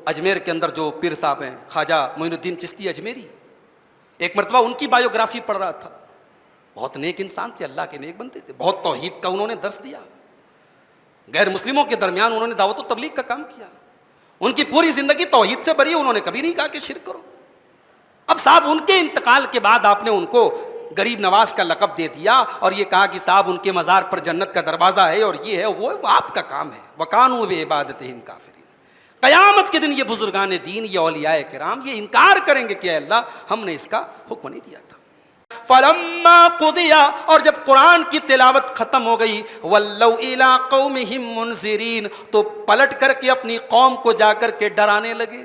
اجمیر کے اندر جو پیر صاحب ہیں خواجہ معین الدین چشتی اجمیری، ایک مرتبہ ان کی بایوگرافی پڑھ رہا تھا. بہت نیک انسان تھے، اللہ کے نیک بندے تھے، بہت توحید کا انہوں نے درس دیا، غیر مسلموں کے درمیان انہوں نے دعوت و تبلیغ کا کام کیا. ان کی پوری زندگی توحید سے بری، انہوں نے کبھی نہیں کہا کہ شرک کرو. اب صاحب ان کے انتقال کے بعد آپ نے ان کو غریب نواز کا لقب دے دیا اور یہ کہا کہ صاحب ان کے مزار پر جنت کا دروازہ ہے اور یہ ہے وہ آپ کا کام ہے. وَكَانُوا بِعِبَادَتِهِمْ كَافِرِينَ. قیامت کے دن یہ بزرگان دین، یہ اولیاء کرام یہ انکار کریں گے کہ اے اللہ ہم نے اس کا حکم نہیں دیا تھا. فَلَمَّا قُضِيَ، اور جب قرآن کی تلاوت ختم ہو گئی، وَلَّوْا إِلَىٰ قَوْمِهِمْ مُنذِرِينَ، تو پلٹ کر کے اپنی قوم کو جا کر کے ڈرانے لگے.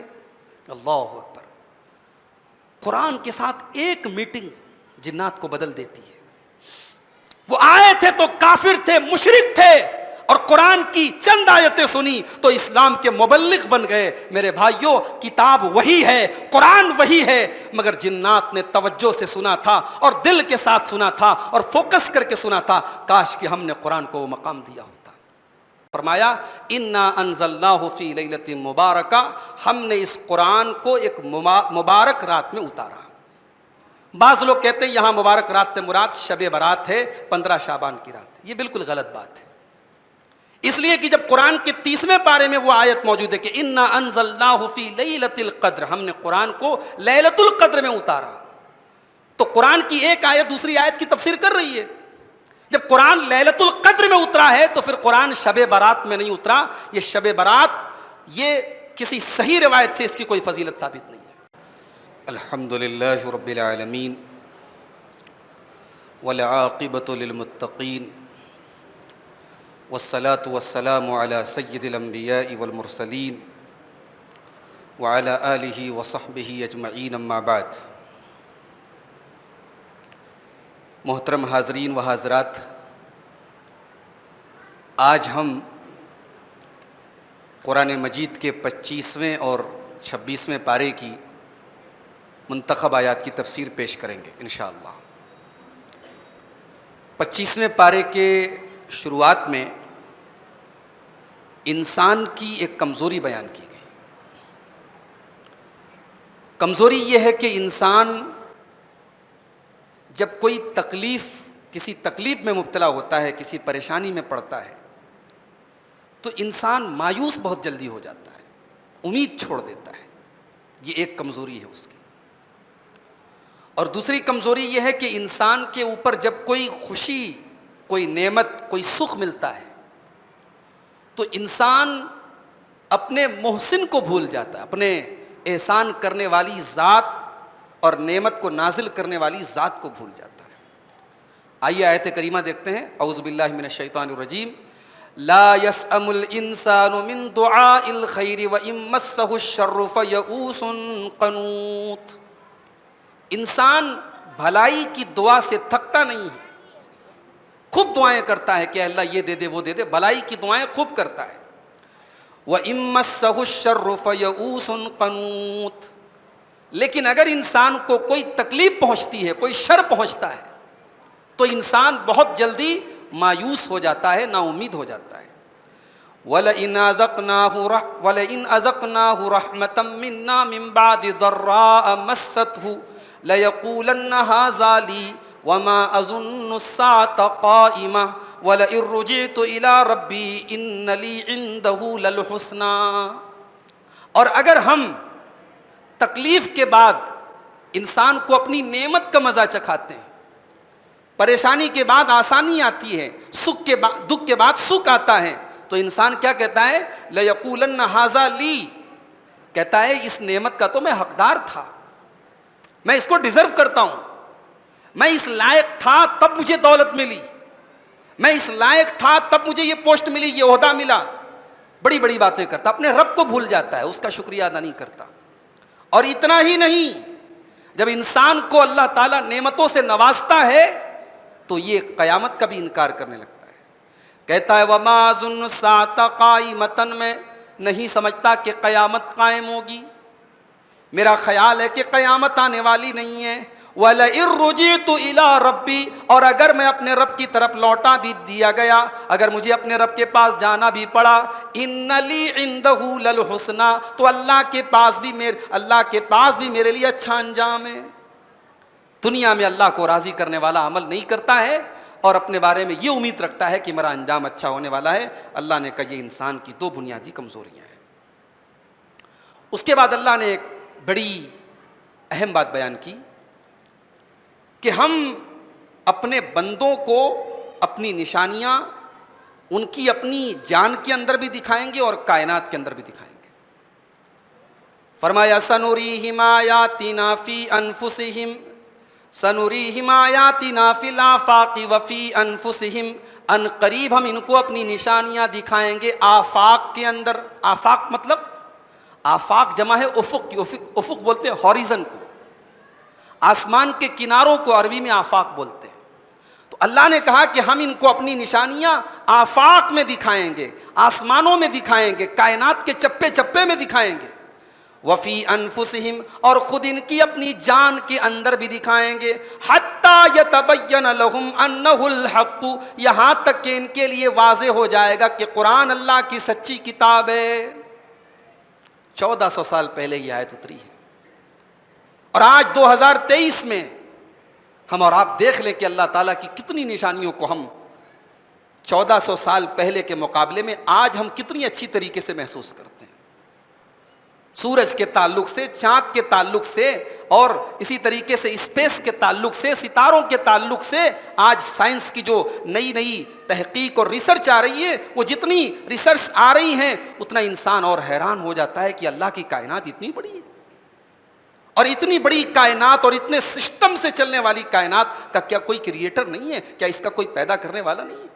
اللہ اکبر. قرآن کے ساتھ ایک میٹنگ جنات کو بدل دیتی ہے. وہ آئے تھے تو کافر تھے، مشرک تھے، اور قرآن کی چند آیتیں سنی تو اسلام کے مبلغ بن گئے. میرے بھائیوں، کتاب وہی ہے، قرآن وہی ہے، مگر جنات نے توجہ سے سنا تھا اور دل کے ساتھ سنا تھا اور فوکس کر کے سنا تھا. کاش کہ ہم نے قرآن کو وہ مقام دیا ہوتا. فرمایا انا انزلناہ فی لیلۃ مبارکہ، ہم نے اس قرآن کو ایک مبارک رات میں اتارا. بعض لوگ کہتے ہیں یہاں مبارک رات سے مراد شب برات ہے، 15 شعبان کی رات. یہ بالکل غلط بات ہے، اس لیے کہ جب قرآن کے 30ویں پارے میں وہ آیت موجود ہے کہ انا انزلناہ فی لیلۃ القدر، ہم نے قرآن کو لیلۃ القدر میں اتارا، تو قرآن کی ایک آیت دوسری آیت کی تفسیر کر رہی ہے. جب قرآن لیلۃ القدر میں اترا ہے تو پھر قرآن شب برات میں نہیں اترا. یہ شب برات یہ کسی صحیح روایت سے اس کی کوئی فضیلت ثابت نہیں ہے. الحمدللہ رب العالمین والعاقبۃ للمتقین والصلاة والسلام علی سید الانبیاء والمرسلین وعلی آلہ وصحبہ اجمعین، اما بعد. محترم حاضرین و حاضرات، آج ہم قرآن مجید کے 25ویں اور 26ویں پارے کی منتخب آیات کی تفسیر پیش کریں گے انشاءاللہ. 25ویں پارے کے شروعات میں انسان کی ایک کمزوری بیان کی گئی. کمزوری یہ ہے کہ انسان جب کوئی کسی تکلیف میں مبتلا ہوتا ہے، کسی پریشانی میں پڑتا ہے، تو انسان مایوس بہت جلدی ہو جاتا ہے، امید چھوڑ دیتا ہے. یہ ایک کمزوری ہے اس کی. اور دوسری کمزوری یہ ہے کہ انسان کے اوپر جب کوئی خوشی، کوئی نعمت، کوئی سکھ ملتا ہے تو انسان اپنے محسن کو بھول جاتا ہے، اپنے احسان کرنے والی ذات اور نعمت کو نازل کرنے والی ذات کو بھول جاتا ہے. آئیے آیت کریمہ دیکھتے ہیں. اعوذ باللہ من الشیطان الرجیم. لا یسأم الانسان من دعاء الخیر وان مسہ الشر فیئوس قنوط. انسان بھلائی کی دعا سے تھکتا نہیں ہے، خوب دعائیں کرتا ہے کہ اللہ یہ دے دے وہ دے دے، بھلائی کی دعائیں خوب کرتا ہے. وان مسہ الشر فیئوس قنوط. لیکن اگر انسان کو کوئی تکلیف پہنچتی ہے، کوئی شر پہنچتا ہے، تو انسان بہت جلدی مایوس ہو جاتا ہے، نا امید ہو جاتا ہے. وَلَئِنْ أَذَقْنَاهُ رَحْمَةً مِنَّا مِنْ بَعْدِ ضَرَّاءَ مَسَّتْهُ لَيَقُولَنَّ هَذَا لِي وَمَا أَظُنُّ السَّاعَةَ قَائِمَةً وَلَئِنْ رُجِعْتُ إِلَىٰ رَبِّي إِنَّ لِي عِندَهُ لَلْحُسْنَىٰ. اور اگر ہم تکلیف کے بعد انسان کو اپنی نعمت کا مزہ چکھاتے ہیں، پریشانی کے بعد آسانی آتی ہے، دکھ کے بعد سکھ آتا ہے، تو انسان کیا کہتا ہے؟ لَيَقُولَنَّ هَذَا لِي. کہتا ہے اس نعمت کا تو میں حقدار تھا، میں اس کو ڈیزرو کرتا ہوں، میں اس لائق تھا تب مجھے دولت ملی، میں اس لائق تھا تب مجھے یہ پوسٹ ملی، یہ عہدہ ملا. بڑی بڑی باتیں کرتا، اپنے رب کو بھول جاتا ہے، اس کا شکریہ ادا نہیں کرتا. اور اتنا ہی نہیں، جب انسان کو اللہ تعالیٰ نعمتوں سے نوازتا ہے تو یہ قیامت کا بھی انکار کرنے لگتا ہے. کہتا ہے وَمَا أَظُنُّ السَّاعَةَ قَائِمَةً، میں نہیں سمجھتا کہ قیامت قائم ہوگی، میرا خیال ہے کہ قیامت آنے والی نہیں ہے. وَلَئِن رُّجِعْتُ إِلَىٰ رَبِّي، اور اگر میں اپنے رب کی طرف لوٹا بھی دیا گیا، اگر مجھے اپنے رب کے پاس جانا بھی پڑا، إِنَّ لِي عِندَهُ لَلْحُسْنَىٰ، تو اللہ کے پاس بھی میرے لیے اچھا انجام ہے۔ دنیا میں اللہ کو راضی کرنے والا عمل نہیں کرتا ہے اور اپنے بارے میں یہ امید رکھتا ہے کہ میرا انجام اچھا ہونے والا ہے، اللہ نے کہا یہ انسان کی دو بنیادی کمزوریاں ہیں۔ اس کے بعد اللہ نے ایک بڑی اہم بات بیان کی کہ ہم اپنے بندوں کو اپنی نشانیاں ان کی اپنی جان کے اندر بھی دکھائیں گے اور کائنات کے اندر بھی دکھائیں گے۔ فرمایا سنوریہم آیاتنا فی انفسہم، سنوریہم آیاتنا فی الآفاق وفی انفسہم، ان قریب ہم ان کو اپنی نشانیاں دکھائیں گے آفاق کے اندر۔ آفاق مطلب، آفاق جمع ہے افق کی، افق بولتے ہیں ہاریزن کو، آسمان کے کناروں کو عربی میں آفاق بولتے ہیں۔ تو اللہ نے کہا کہ ہم ان کو اپنی نشانیاں آفاق میں دکھائیں گے، آسمانوں میں دکھائیں گے، کائنات کے چپے چپے میں دکھائیں گے، وفی انفسہم، اور خود ان کی اپنی جان کے اندر بھی دکھائیں گے، حتی یتبین لہم انہ الحق، یہاں تک کہ ان کے لیے واضح ہو جائے گا کہ قرآن اللہ کی سچی کتاب ہے۔ 1400 سال پہلے یہ آیت اتری ہے، اور آج 2023 میں ہم اور آپ دیکھ لیں کہ اللہ تعالیٰ کی کتنی نشانیوں کو ہم 1400 سال پہلے کے مقابلے میں آج ہم کتنی اچھی طریقے سے محسوس کرتے ہیں۔ سورج کے تعلق سے، چاند کے تعلق سے، اور اسی طریقے سے اسپیس کے تعلق سے، ستاروں کے تعلق سے آج سائنس کی جو نئی نئی تحقیق اور ریسرچ آ رہی ہے، وہ جتنی ریسرچ آ رہی ہیں اتنا انسان اور حیران ہو جاتا ہے کہ اللہ کی کائنات اتنی بڑی ہے، اور اتنی بڑی کائنات اور اتنے سسٹم سے چلنے والی کائنات کا کیا کوئی کریٹر نہیں ہے؟ کیا اس کا کوئی پیدا کرنے والا نہیں ہے؟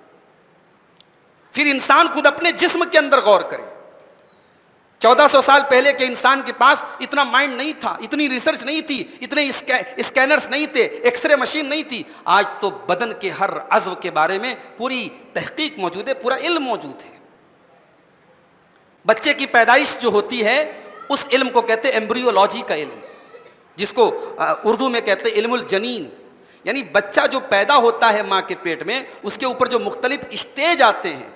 پھر انسان خود اپنے جسم کے اندر غور کرے۔ 1400 سال پہلے کے انسان کے پاس اتنا مائنڈ نہیں تھا، اتنی ریسرچ نہیں تھی، اتنے اسکینرز نہیں تھے، ایکس رے مشین نہیں تھی۔ آج تو بدن کے ہر عضو کے بارے میں پوری تحقیق موجود ہے، پورا علم موجود ہے۔ بچے کی پیدائش جو ہوتی ہے اس علم کو کہتے ہیں ایمبریولوجی کا علم، جس کو اردو میں کہتے ہیں علم الجنین، یعنی بچہ جو پیدا ہوتا ہے ماں کے پیٹ میں، اس کے اوپر جو مختلف اسٹیج آتے ہیں۔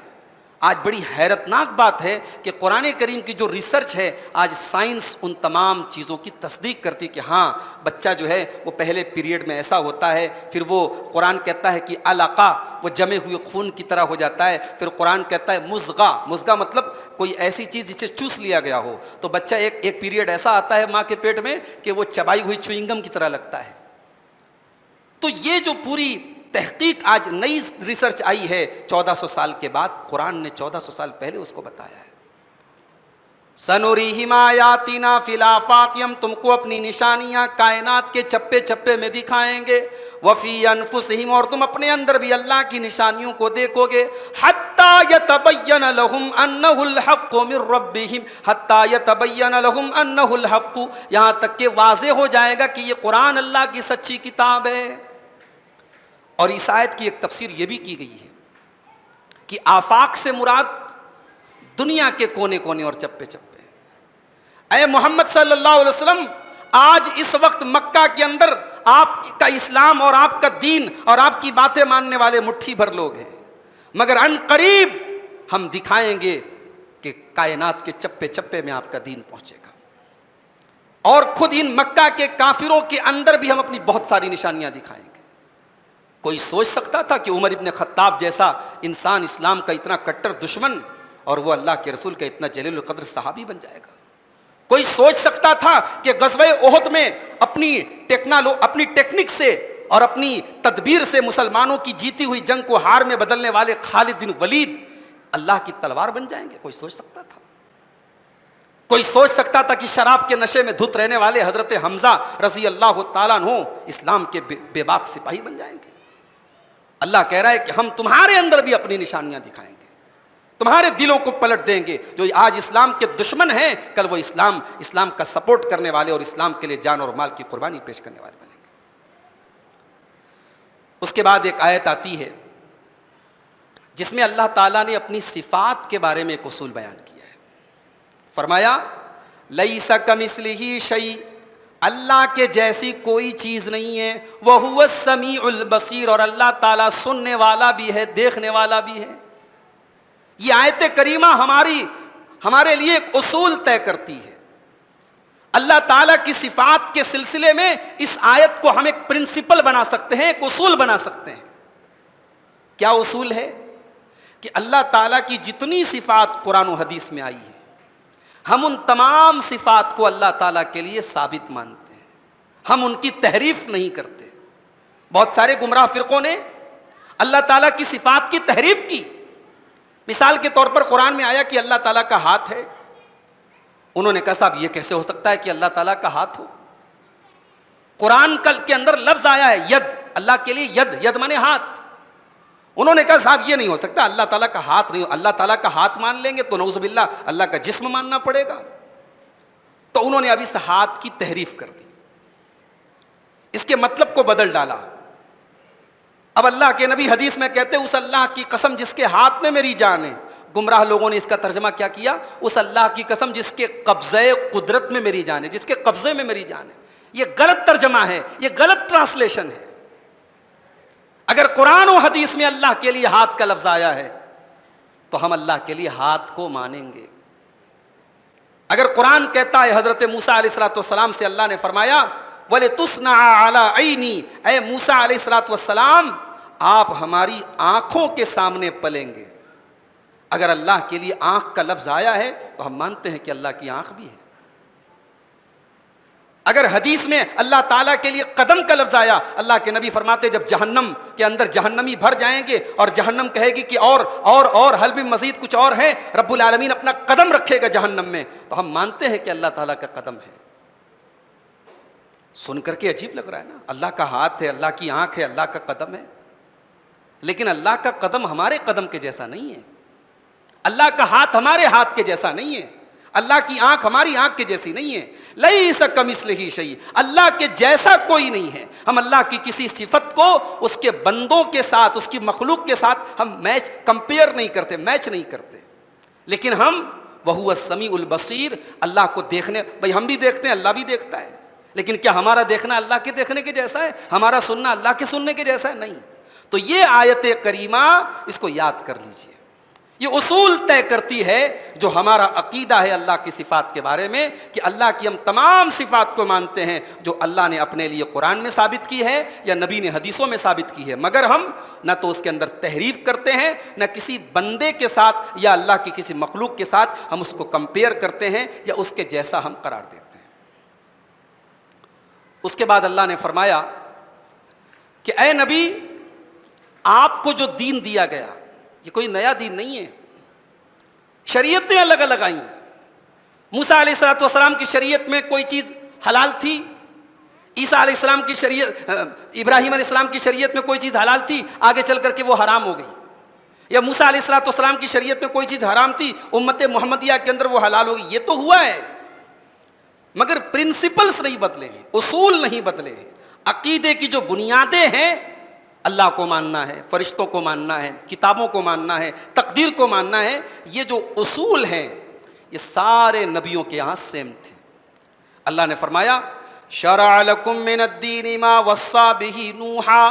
آج بڑی حیرتناک بات ہے کہ قرآن کریم کی جو ریسرچ ہے، آج سائنس ان تمام چیزوں کی تصدیق کرتی ہے کہ ہاں بچہ جو ہے وہ پہلے پیریڈ میں ایسا ہوتا ہے، پھر وہ قرآن کہتا ہے کہ علقہ، وہ جمے ہوئے خون کی طرح ہو جاتا ہے، پھر قرآن کہتا ہے مضغہ، مضغہ مطلب کوئی ایسی چیز جسے چوس لیا گیا ہو، تو بچہ ایک پیریڈ ایسا آتا ہے ماں کے پیٹ میں کہ وہ چبائی ہوئی چوئنگم کی طرح لگتا ہے۔ تو یہ جو پوری تحقیق آج نئی ریسرچ آئی ہے 1400 سال کے بعد، قرآن نے 1400 سال پہلے اس کو بتایا ہے۔ سنوریہم آیاتنا فی الآفاق، ہم تم کو اپنی نشانیاں کائنات کے چپے چپے میں دکھائیں گے، وفی انفسہم، اور تم اپنے اندر بھی اللہ کی نشانیوں کو دیکھو گے، حتی یتبین لہم انہ الحق من ربہم، حتی یتبین لہم انہ الحق، یہاں تک کہ واضح ہو جائے گا کہ یہ قرآن اللہ کی سچی کتاب ہے۔ اور اس آیت کی ایک تفسیر یہ بھی کی گئی ہے کہ آفاق سے مراد دنیا کے کونے کونے اور چپے چپے۔ اے محمد صلی اللہ علیہ وسلم، آج اس وقت مکہ کے اندر آپ کا اسلام اور آپ کا دین اور آپ کی باتیں ماننے والے مٹھی بھر لوگ ہیں، مگر ان قریب ہم دکھائیں گے کہ کائنات کے چپے چپے میں آپ کا دین پہنچے گا، اور خود ان مکہ کے کافروں کے اندر بھی ہم اپنی بہت ساری نشانیاں دکھائیں گے۔ کوئی سوچ سکتا تھا کہ عمر ابن خطاب جیسا انسان اسلام کا اتنا کٹر دشمن اور وہ اللہ کے رسول کا اتنا جلیل القدر صحابی بن جائے گا؟ کوئی سوچ سکتا تھا کہ غزوہ احد میں اپنی ٹیکنک سے اور اپنی تدبیر سے مسلمانوں کی جیتی ہوئی جنگ کو ہار میں بدلنے والے خالد بن ولید اللہ کی تلوار بن جائیں گے؟ کوئی سوچ سکتا تھا؟ کوئی سوچ سکتا تھا کہ شراب کے نشے میں دھت رہنے والے حضرت حمزہ رضی اللہ تعالیٰ عنہ اسلام کے بے باک سپاہی بن جائیں گے؟ اللہ کہہ رہا ہے کہ ہم تمہارے اندر بھی اپنی نشانیاں دکھائیں گے، تمہارے دلوں کو پلٹ دیں گے۔ جو آج اسلام کے دشمن ہیں، کل وہ اسلام کا سپورٹ کرنے والے اور اسلام کے لیے جان اور مال کی قربانی پیش کرنے والے بنیں گے۔ اس کے بعد ایک آیت آتی ہے جس میں اللہ تعالیٰ نے اپنی صفات کے بارے میں ایک اصول بیان کیا ہے۔ فرمایا لیس کمثلہ شیء اللہ کے جیسی کوئی چیز نہیں ہے. وَهُوَ السَّمِيعُ الْبَصِيرُ، اور اللہ تعالیٰ سننے والا بھی ہے، دیکھنے والا بھی ہے. یہ آیت کریمہ ہمارے لیے ایک اصول طے کرتی ہے. اللہ تعالیٰ کی صفات کے سلسلے میں اس آیت کو ہم ایک پرنسپل بنا سکتے ہیں، ایک اصول بنا سکتے ہیں. کیا اصول ہے؟ کہ اللہ تعالیٰ کی جتنی صفات قرآن و حدیث میں آئی ہے، ہم ان تمام صفات کو اللہ تعالیٰ کے لیے ثابت مانتے ہیں. ہم ان کی تحریف نہیں کرتے. بہت سارے گمراہ فرقوں نے اللہ تعالیٰ کی صفات کی تحریف کی. مثال کے طور پر قرآن میں آیا کہ اللہ تعالیٰ کا ہاتھ ہے. انہوں نے کہا صاحب یہ کیسے ہو سکتا ہے کہ اللہ تعالیٰ کا ہاتھ ہو؟ قرآن کے اندر لفظ آیا ہے ید، اللہ کے لیے ید مانے ہاتھ. انہوں نے کہا صاحب یہ نہیں ہو سکتا، اللہ تعالیٰ کا ہاتھ نہیں ہو. اللہ تعالیٰ کا ہاتھ مان لیں گے تو نعوذ باللہ اللہ کا جسم ماننا پڑے گا. تو انہوں نے اب اس ہاتھ کی تحریف کر دی، اس کے مطلب کو بدل ڈالا. اب اللہ کے نبی حدیث میں کہتے اس اللہ کی قسم جس کے ہاتھ میں میری جان ہے. گمراہ لوگوں نے اس کا ترجمہ کیا کیا؟ اس اللہ کی قسم جس کے قبضے قدرت میں میری جان ہے، جس کے قبضے میں میری جان ہے. یہ غلط ترجمہ ہے، یہ غلط ٹرانسلیشن ہے. اگر قرآن و حدیث میں اللہ کے لیے ہاتھ کا لفظ آیا ہے تو ہم اللہ کے لیے ہاتھ کو مانیں گے. اگر قرآن کہتا ہے حضرت موسیٰ علیہ السلام سے اللہ نے فرمایا وَلِتُصْنَعَ عَلَىٰ عَيْنِي، اے موسیٰ علیہ السلام آپ ہماری آنکھوں کے سامنے پلیں گے. اگر اللہ کے لیے آنکھ کا لفظ آیا ہے تو ہم مانتے ہیں کہ اللہ کی آنکھ بھی ہے. اگر حدیث میں اللہ تعالیٰ کے لیے قدم کا لفظ آیا، اللہ کے نبی فرماتے جب جہنم کے اندر جہنمی بھر جائیں گے اور جہنم کہے گی کہ اور حل بھی مزید کچھ اور ہے، رب العالمین اپنا قدم رکھے گا جہنم میں، تو ہم مانتے ہیں کہ اللہ تعالیٰ کا قدم ہے. سن کر کے عجیب لگ رہا ہے نا، اللہ کا ہاتھ ہے، اللہ کی آنکھ ہے، اللہ کا قدم ہے. لیکن اللہ کا قدم ہمارے قدم کے جیسا نہیں ہے، اللہ کا ہاتھ ہمارے ہاتھ کے جیسا نہیں ہے، اللہ کی آنکھ ہماری آنکھ کے جیسی نہیں ہے. لیس کمثلہ شیء، اللہ کے جیسا کوئی نہیں ہے. ہم اللہ کی کسی صفت کو اس کے بندوں کے ساتھ، اس کی مخلوق کے ساتھ ہم کمپیئر نہیں کرتے، میچ نہیں کرتے. لیکن ہم وَهُوَ السَّمِيعُ الْبَصِيرُ، اللہ کو دیکھنے، بھائی ہم بھی دیکھتے ہیں، اللہ بھی دیکھتا ہے. لیکن کیا ہمارا دیکھنا اللہ کے دیکھنے کے جیسا ہے؟ ہمارا سننا اللہ کے سننے کے جیسا ہے؟ نہیں. تو یہ آیت کریمہ اس کو یاد کر لیجئے. یہ اصول طے کرتی ہے جو ہمارا عقیدہ ہے اللہ کی صفات کے بارے میں، کہ اللہ کی ہم تمام صفات کو مانتے ہیں جو اللہ نے اپنے لیے قرآن میں ثابت کی ہے یا نبی نے حدیثوں میں ثابت کی ہے، مگر ہم نہ تو اس کے اندر تحریف کرتے ہیں، نہ کسی بندے کے ساتھ یا اللہ کی کسی مخلوق کے ساتھ ہم اس کو کمپیئر کرتے ہیں یا اس کے جیسا ہم قرار دیتے ہیں. اس کے بعد اللہ نے فرمایا کہ اے نبی آپ کو جو دین دیا گیا یہ کوئی نیا دین نہیں ہے. شریعتیں الگ الگ آئیں. موسیٰ علیہ السلام کی شریعت میں کوئی چیز حلال تھی، عیسیٰ علیہ السلام کی شریعت، ابراہیم علیہ السلام کی شریعت میں کوئی چیز حلال تھی، آگے چل کر کے وہ حرام ہو گئی. یا موسیٰ علیہ السلام کی شریعت میں کوئی چیز حرام تھی، امت محمدیہ کے اندر وہ حلال ہو گئی. یہ تو ہوا ہے، مگر پرنسپلز نہیں بدلے ہیں، اصول نہیں بدلے ہیں. عقیدے کی جو بنیادیں ہیں، اللہ کو ماننا ہے، فرشتوں کو ماننا ہے، کتابوں کو ماننا ہے، تقدیر کو ماننا ہے، یہ جو اصول ہیں یہ سارے نبیوں کے یہاں سیم تھے. اللہ نے فرمایا شرع لکم من الدین ما وصى به نوحا،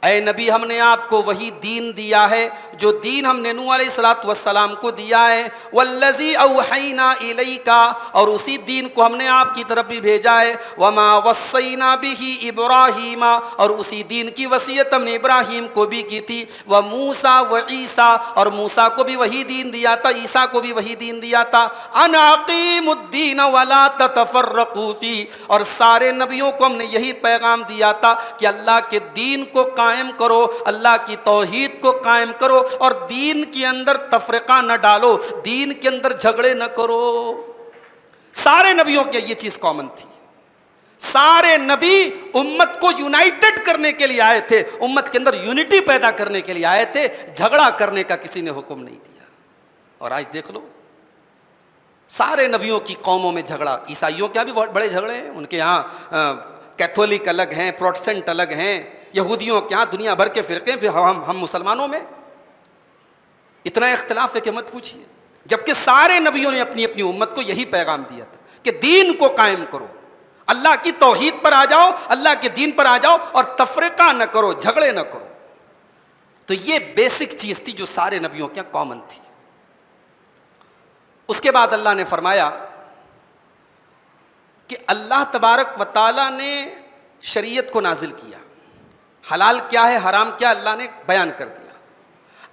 اے نبی ہم نے آپ کو وہی دین دیا ہے جو دین ہم نے نوح علیہ السلام کو دیا ہے. والذی اوحینا الیک، اور اسی دین کو ہم نے آپ کی طرف بھی بھیجا ہے. وما وصینا بہ ابراہیم، اور اسی دین کی وصیت ہم نے ابراہیم کو بھی کی تھی. وموسیٰ وعیسیٰ، اور موسیٰ کو بھی وہی دین دیا تھا، عیسیٰ کو بھی وہی دین دیا تھا. ان اقیموا الدین ولا تتفرقوا فیہ، اور سارے نبیوں کو ہم نے یہی پیغام دیا تھا کہ اللہ کے دین کو قائم کرو، اللہ کی توحید کو قائم کرو، اور دین کے اندر تفرقہ نہ ڈالو، دین کے اندر جھگڑے نہ کرو. سارے نبیوں کے یہ چیز کامن تھی. سارے نبی امت کو یونائٹڈ کرنے کے لیے آئے تھے، امت کے اندر یونٹی پیدا کرنے کے لیے آئے تھے، جھگڑا کرنے کا کسی نے حکم نہیں دیا. اور آج دیکھ لو سارے نبیوں کی قوموں میں جھگڑا. عیسائیوں کے یہاں بھی بہت بڑے جھگڑے ہیں، ان کے یہاں کیتھولک الگ ہیں، پروٹسٹنٹ الگ ہیں. یہودیوں کے یہاں دنیا بھر کے فرقے، پھر ہم مسلمانوں میں اتنا اختلاف ہے کہ مت پوچھیے. جبکہ سارے نبیوں نے اپنی اپنی امت کو یہی پیغام دیا تھا کہ دین کو قائم کرو، اللہ کی توحید پر آ جاؤ، اللہ کے دین پر آ جاؤ اور تفرقہ نہ کرو، جھگڑے نہ کرو۔ تو یہ بیسک چیز تھی جو سارے نبیوں کے کامن تھی۔ اس کے بعد اللہ نے فرمایا کہ اللہ تبارک و تعالیٰ نے شریعت کو نازل کیا، حلال کیا ہے حرام کیا اللہ نے بیان کر دیا۔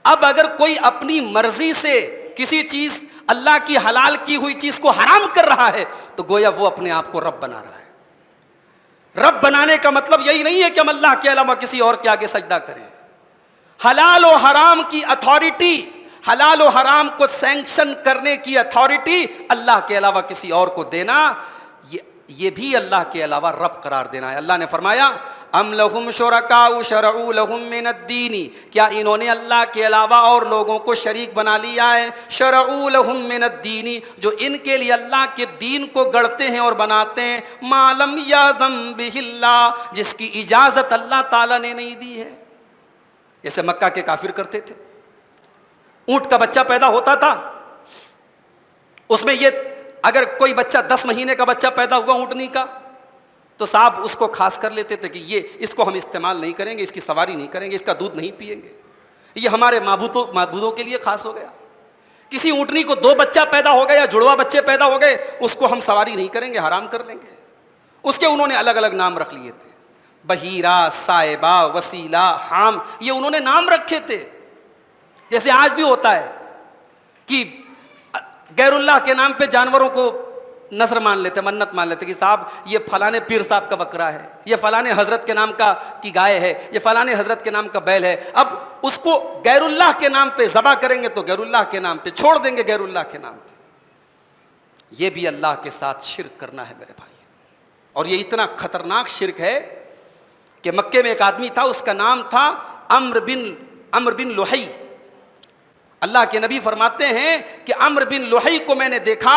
اب اگر کوئی اپنی مرضی سے کسی چیز اللہ کی حلال کی ہوئی چیز کو حرام کر رہا ہے تو گویا وہ اپنے آپ کو رب بنا رہا ہے۔ رب بنانے کا مطلب یہی نہیں ہے کہ ہم اللہ کے علاوہ کسی اور کے آگے سجدہ کریں۔ حلال و حرام کی اتھارٹی، حلال و حرام کو سینکشن کرنے کی اتھارٹی اللہ کے علاوہ کسی اور کو دینا، یہ بھی اللہ کے علاوہ رب قرار دینا ہے۔ اللہ نے فرمایا ام لہم شرکاء شرعوا لہم من الدین، کیا انہوں نے اللہ کے علاوہ اور لوگوں کو شریک بنا لیا ہے؟ شرعوا لہم من الدین، جو ان کے لیے اللہ کے دین کو گڑھتے ہیں اور بناتے ہیں، ما لم یأذن بہ اللہ، جس کی اجازت اللہ تعالیٰ نے نہیں دی ہے۔ جیسے مکہ کے کافر کرتے تھے، اونٹ کا بچہ پیدا ہوتا تھا، اس میں یہ اگر کوئی بچہ 10 مہینے کا بچہ پیدا ہوا اونٹنی کا تو صاحب اس کو خاص کر لیتے تھے کہ یہ اس کو ہم استعمال نہیں کریں گے، اس کی سواری نہیں کریں گے، اس کا دودھ نہیں پیئیں گے، یہ ہمارے معبودوں کے لیے خاص ہو گیا۔ کسی اونٹنی کو 2 بچہ پیدا ہو گئے یا جڑوا بچے پیدا ہو گئے، اس کو ہم سواری نہیں کریں گے، حرام کر لیں گے۔ اس کے انہوں نے الگ الگ نام رکھ لیے تھے، بحیرہ، صائبہ، وسیلہ، حام، یہ انہوں نے نام رکھے تھے۔ جیسے آج بھی ہوتا ہے کہ غیر اللہ کے نام پہ جانوروں کو نذر مان لیتے، منت مان لیتے کہ صاحب یہ فلانے پیر صاحب کا بکرا ہے، یہ فلانے حضرت کے نام کی گائے ہے، یہ فلانے حضرت کے نام کا بیل ہے۔ اب اس کو غیر اللہ کے نام پہ ذبح کریں گے تو غیر اللہ کے نام پہ، چھوڑ دیں گے غیر اللہ کے نام پہ۔ یہ بھی اللہ کے ساتھ شرک کرنا ہے میرے بھائی، اور یہ اتنا خطرناک شرک ہے کہ مکے میں ایک آدمی تھا، اس کا نام تھا عمرو بن لحی۔ اللہ کے نبی فرماتے ہیں کہ عمرو بن لحی کو میں نے دیکھا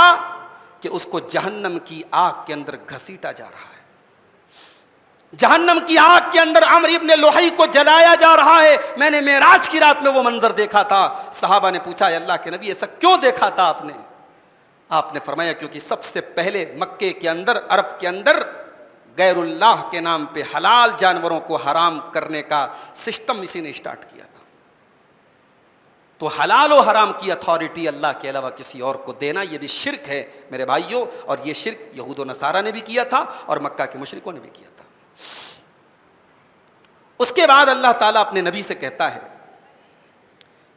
کہ اس کو جہنم کی آگ کے اندر گھسیٹا جا رہا ہے، جہنم کی آگ کے اندر عمرو بن لحی کو جلایا جا رہا ہے۔ میں نے معراج کی رات میں وہ منظر دیکھا تھا۔ صحابہ نے پوچھا اے اللہ کے نبی ایسا کیوں دیکھا تھا آپ نے؟ آپ نے فرمایا کیونکہ سب سے پہلے مکے کے اندر، عرب کے اندر غیر اللہ کے نام پہ حلال جانوروں کو حرام کرنے کا سسٹم اسی نے اسٹارٹ کیا تھا۔ تو حلال و حرام کی اتھارٹی اللہ کے علاوہ کسی اور کو دینا، یہ بھی شرک ہے میرے بھائیوں، اور یہ شرک یہود و نصارہ نے بھی کیا تھا اور مکہ کے مشرکوں نے بھی کیا تھا۔ اس کے بعد اللہ تعالیٰ اپنے نبی سے کہتا ہے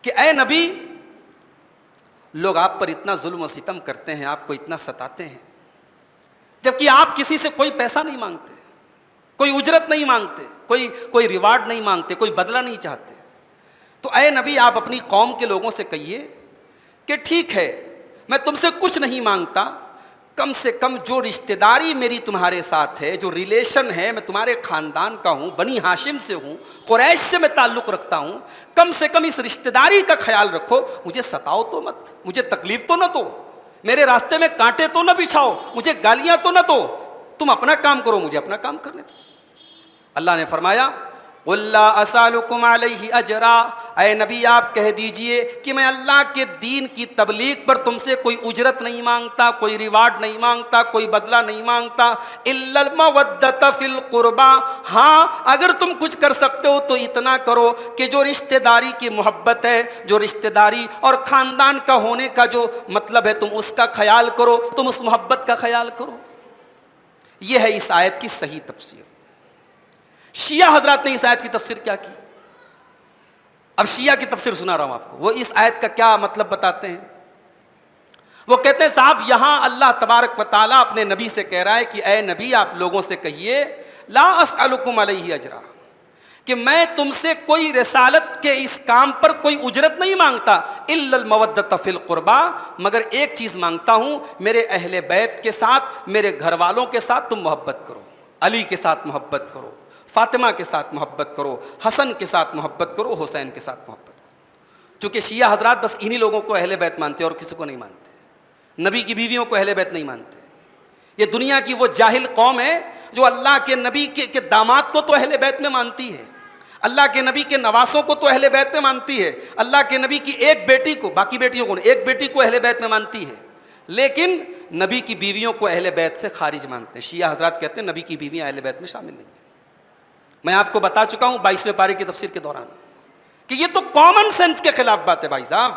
کہ اے نبی، لوگ آپ پر اتنا ظلم و ستم کرتے ہیں، آپ کو اتنا ستاتے ہیں، جبکہ آپ کسی سے کوئی پیسہ نہیں مانگتے، کوئی اجرت نہیں مانگتے، کوئی ریوارڈ نہیں مانگتے، کوئی بدلہ نہیں چاہتے۔ تو اے نبی آپ اپنی قوم کے لوگوں سے کہیے کہ ٹھیک ہے میں تم سے کچھ نہیں مانگتا، کم سے کم جو رشتہ داری میری تمہارے ساتھ ہے، جو ریلیشن ہے، میں تمہارے خاندان کا ہوں، بنی ہاشم سے ہوں، قریش سے میں تعلق رکھتا ہوں، کم سے کم اس رشتہ داری کا خیال رکھو، مجھے ستاؤ تو مت، مجھے تکلیف تو نہ دو، میرے راستے میں کانٹے تو نہ بچھاؤ، مجھے گالیاں تو نہ دو، تم اپنا کام کرو، مجھے اپنا کام کرنے دو۔ اللہ نے فرمایا قُلْ لَا أَسْأَلُكُمْ عَلَيْهِ أَجْرًا، اے نبی آپ کہہ دیجئے کہ میں اللہ کے دین کی تبلیغ پر تم سے کوئی اجرت نہیں مانگتا، کوئی ریوارڈ نہیں مانگتا، کوئی بدلہ نہیں مانگتا، إِلَّا الْمَوَدَّةَ فِي الْقُرْبَى، ہاں اگر تم کچھ کر سکتے ہو تو اتنا کرو کہ جو رشتہ داری کی محبت ہے، جو رشتہ داری اور خاندان کا ہونے کا جو مطلب ہے، تم اس کا خیال کرو، تم اس محبت کا خیال کرو۔ یہ ہے اس آیت کی صحیح تفسیر۔ شیعہ حضرات نے اس آیت کی تفسیر کیا کی؟ اب شیعہ کی تفسیر سنا رہا ہوں آپ کو، وہ اس آیت کا کیا مطلب بتاتے ہیں۔ وہ کہتے ہیں صاحب یہاں اللہ تبارک و تعالیٰ اپنے نبی سے کہہ رہا ہے کہ اے نبی آپ لوگوں سے کہیے لا اسألکم علیہ اجرا، کہ میں تم سے کوئی رسالت کے اس کام پر کوئی اجرت نہیں مانگتا، الا المودۃ فی القربى، مگر ایک چیز مانگتا ہوں، میرے اہل بیت کے ساتھ، میرے گھر والوں کے ساتھ تم محبت کرو، علی کے ساتھ محبت کرو، فاطمہ کے ساتھ محبت کرو، حسن کے ساتھ محبت کرو، حسین کے ساتھ محبت کرو۔ چونکہ شیعہ حضرات بس انہی لوگوں کو اہل بیت مانتے اور کسی کو نہیں مانتے، نبی کی بیویوں کو اہل بیت نہیں مانتے۔ یہ دنیا کی وہ جاہل قوم ہے جو اللہ کے نبی کے داماد کو تو اہل بیت میں مانتی ہے، اللہ کے نبی کے نواسوں کو تو اہل بیت میں مانتی ہے، اللہ کے نبی کی ایک بیٹی کو، باقی بیٹیوں کو نہیں، ایک بیٹی کو اہل بیت میں مانتی ہے، لیکن نبی کی بیویوں کو اہل بیت سے خارج مانتے ہیں. شیعہ حضرات کہتے ہیں نبی کی بیویاں اہل بیت میں شامل نہیں ہیں. میں آپ کو بتا چکا ہوں 22ویں پارے کی تفسیر کے دوران کہ یہ تو کامن سینس کے خلاف بات ہے بھائی صاحب,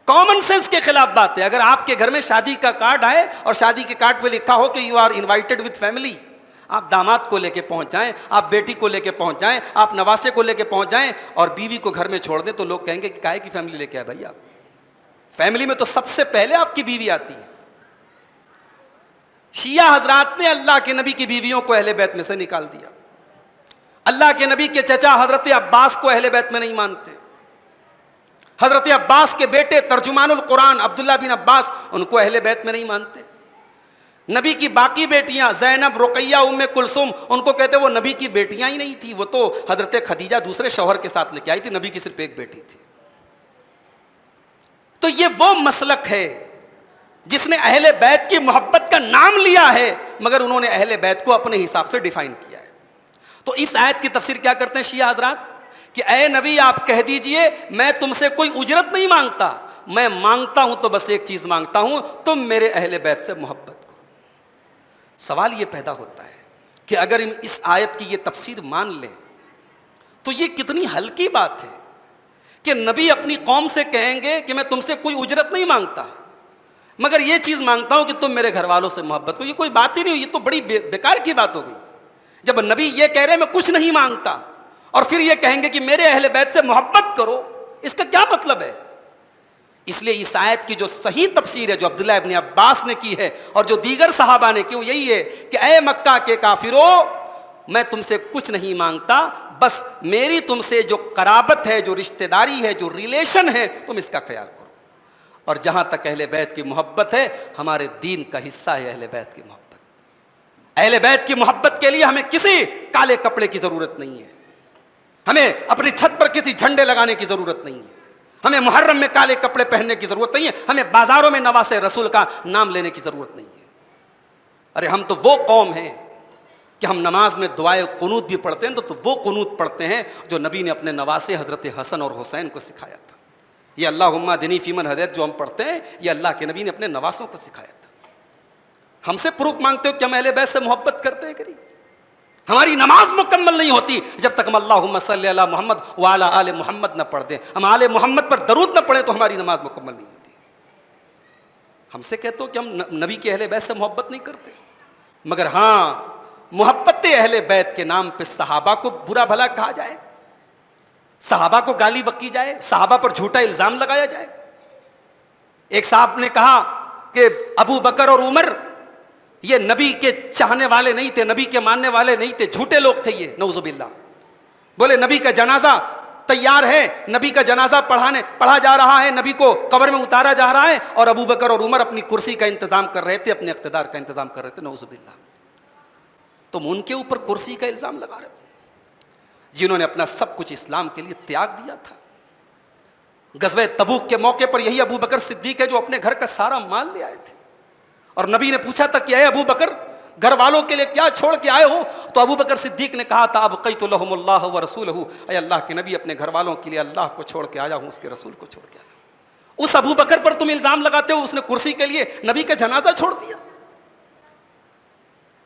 کامن سینس کے خلاف بات ہے. اگر آپ کے گھر میں شادی کا کارڈ آئے اور شادی کے کارڈ پہ لکھا ہو کہ you are invited with family, آپ داماد کو لے کے پہنچ جائیں, آپ بیٹی کو لے کے پہنچ جائیں, آپ نواسے کو لے کے پہنچ جائیں اور بیوی کو گھر میں چھوڑ دیں, تو لوگ کہیں گے کہ کائے کی فیملی لے کے آئے بھائی آپ. فیملی میں تو سب سے پہلے آپ کی بیوی آتی ہے. شیعہ حضرات نے اللہ کے نبی کی بیویوں کو اہل بیت میں سے نکال دیا. اللہ کے نبی کے چچا حضرت عباس کو اہل بیت میں نہیں مانتے. حضرت عباس کے بیٹے ترجمان القرآن عبداللہ بن عباس, ان کو اہل بیت میں نہیں مانتے. نبی کی باقی بیٹیاں زینب, رقیہ, ام کلثوم, ان کو کہتے وہ نبی کی بیٹیاں ہی نہیں تھی, وہ تو حضرت خدیجہ دوسرے شوہر کے ساتھ لے کے آئی تھی, نبی کی صرف ایک بیٹی تھی. تو یہ وہ مسلک ہے جس نے اہل بیت کی محبت کا نام لیا ہے, مگر انہوں نے اہل بیت کو اپنے حساب سے ڈیفائن کیا ہے. تو اس آیت کی تفسیر کیا کرتے ہیں شیعہ حضرات کہ اے نبی آپ کہہ دیجئے میں تم سے کوئی اجرت نہیں مانگتا, میں مانگتا ہوں تو بس ایک چیز مانگتا ہوں, تم میرے اہل بیت سے محبت کرو. سوال یہ پیدا ہوتا ہے کہ اگر اس آیت کی یہ تفسیر مان لیں تو یہ کتنی ہلکی بات ہے کہ نبی اپنی قوم سے کہیں گے کہ میں تم سے کوئی اجرت نہیں مانگتا, مگر یہ چیز مانگتا ہوں کہ تم میرے گھر والوں سے محبت کرو. یہ کوئی بات ہی نہیں ہوئی, یہ تو بڑی بیکار کی بات ہو گئی. جب نبی یہ کہہ رہے ہیں میں کچھ نہیں مانگتا اور پھر یہ کہیں گے کہ میرے اہل بیت سے محبت کرو, اس کا کیا مطلب ہے؟ اس لیے اس آیت کی جو صحیح تفسیر ہے جو عبداللہ ابن عباس نے کی ہے اور جو دیگر صحابہ نے کی, وہ یہی ہے کہ اے مکہ کے کافرو میں تم سے کچھ نہیں مانگتا, بس میری تم سے جو قرابت ہے, جو رشتہ داری ہے, جو ریلیشن ہے, تم اس کا خیال کرو. اور جہاں تک اہل بیت کی محبت ہے, ہمارے دین کا حصہ ہے اہل بیت کی محبت. اہل بیت کی محبت کے لیے ہمیں کسی کالے کپڑے کی ضرورت نہیں ہے, ہمیں اپنی چھت پر کسی جھنڈے لگانے کی ضرورت نہیں ہے, ہمیں محرم میں کالے کپڑے پہننے کی ضرورت نہیں ہے, ہمیں بازاروں میں نواسے رسول کا نام لینے کی ضرورت نہیں ہے. ارے ہم تو وہ قوم ہیں کہ ہم نماز میں دعائے قنوت بھی پڑھتے ہیں تو وہ قنوت پڑھتے ہیں جو نبی نے اپنے نواسے حضرت حسن اور حسین کو سکھایا تھا. یہ اللہم اہدنی فیمن ہدیت جو ہم پڑھتے ہیں, یہ اللہ کے نبی نے اپنے نواسوں کو سکھایا تھا. ہم سے پروف مانگتے ہو کہ ہم اہل بیت سے محبت کرتے ہیں کری؟ ہماری نماز مکمل نہیں ہوتی جب تک ہم اللہم صلی علی محمد وعلی آل محمد نہ پڑھ دیں. ہم آل محمد پر درود نہ پڑھیں تو ہماری نماز مکمل نہیں ہوتی. ہم سے کہتے ہو کہ ہم نبی کے اہل بیت سے محبت نہیں کرتے, مگر ہاں محبت اہل بیت کے نام پہ صحابہ کو برا بھلا کہا جائے, صحابہ کو گالی بکی جائے, صحابہ پر جھوٹا الزام لگایا جائے. ایک صاحب نے کہا کہ ابو بکر اور عمر یہ نبی کے چاہنے والے نہیں تھے, نبی کے ماننے والے نہیں تھے, جھوٹے لوگ تھے یہ, نعوذ باللہ. بولے نبی کا جنازہ تیار ہے, نبی کا جنازہ پڑھا جا رہا ہے, نبی کو قبر میں اتارا جا رہا ہے, اور ابو بکر اور عمر اپنی کرسی کا انتظام کر رہے تھے, اپنے اقتدار کا انتظام کر رہے تھے, نعوذ باللہ. تم ان کے اوپر کرسی کا الزام لگا رہے ہو جنہوں نے اپنا سب کچھ اسلام کے لیے تیاگ دیا تھا. غزوہ تبوک کے موقع پر یہی ابو بکر صدیق ہے جو اپنے گھر کا سارا مال لے آئے تھے, اور نبی نے پوچھا تھا کہ اے ابو بکر گھر والوں کے لیے کیا چھوڑ کے آئے ہو؟ تو ابو بکر صدیق نے کہا تھا ابقیت لہم اللہ ورسولہ, اے اللہ کے نبی اپنے گھر والوں کے لیے اللہ کو چھوڑ کے آیا ہوں, اس کے رسول کو چھوڑ کے آیا ہوں. اس ابو بکر پر تم الزام لگاتے ہو اس نے کرسی کے لیے نبی کا جنازہ چھوڑ دیا.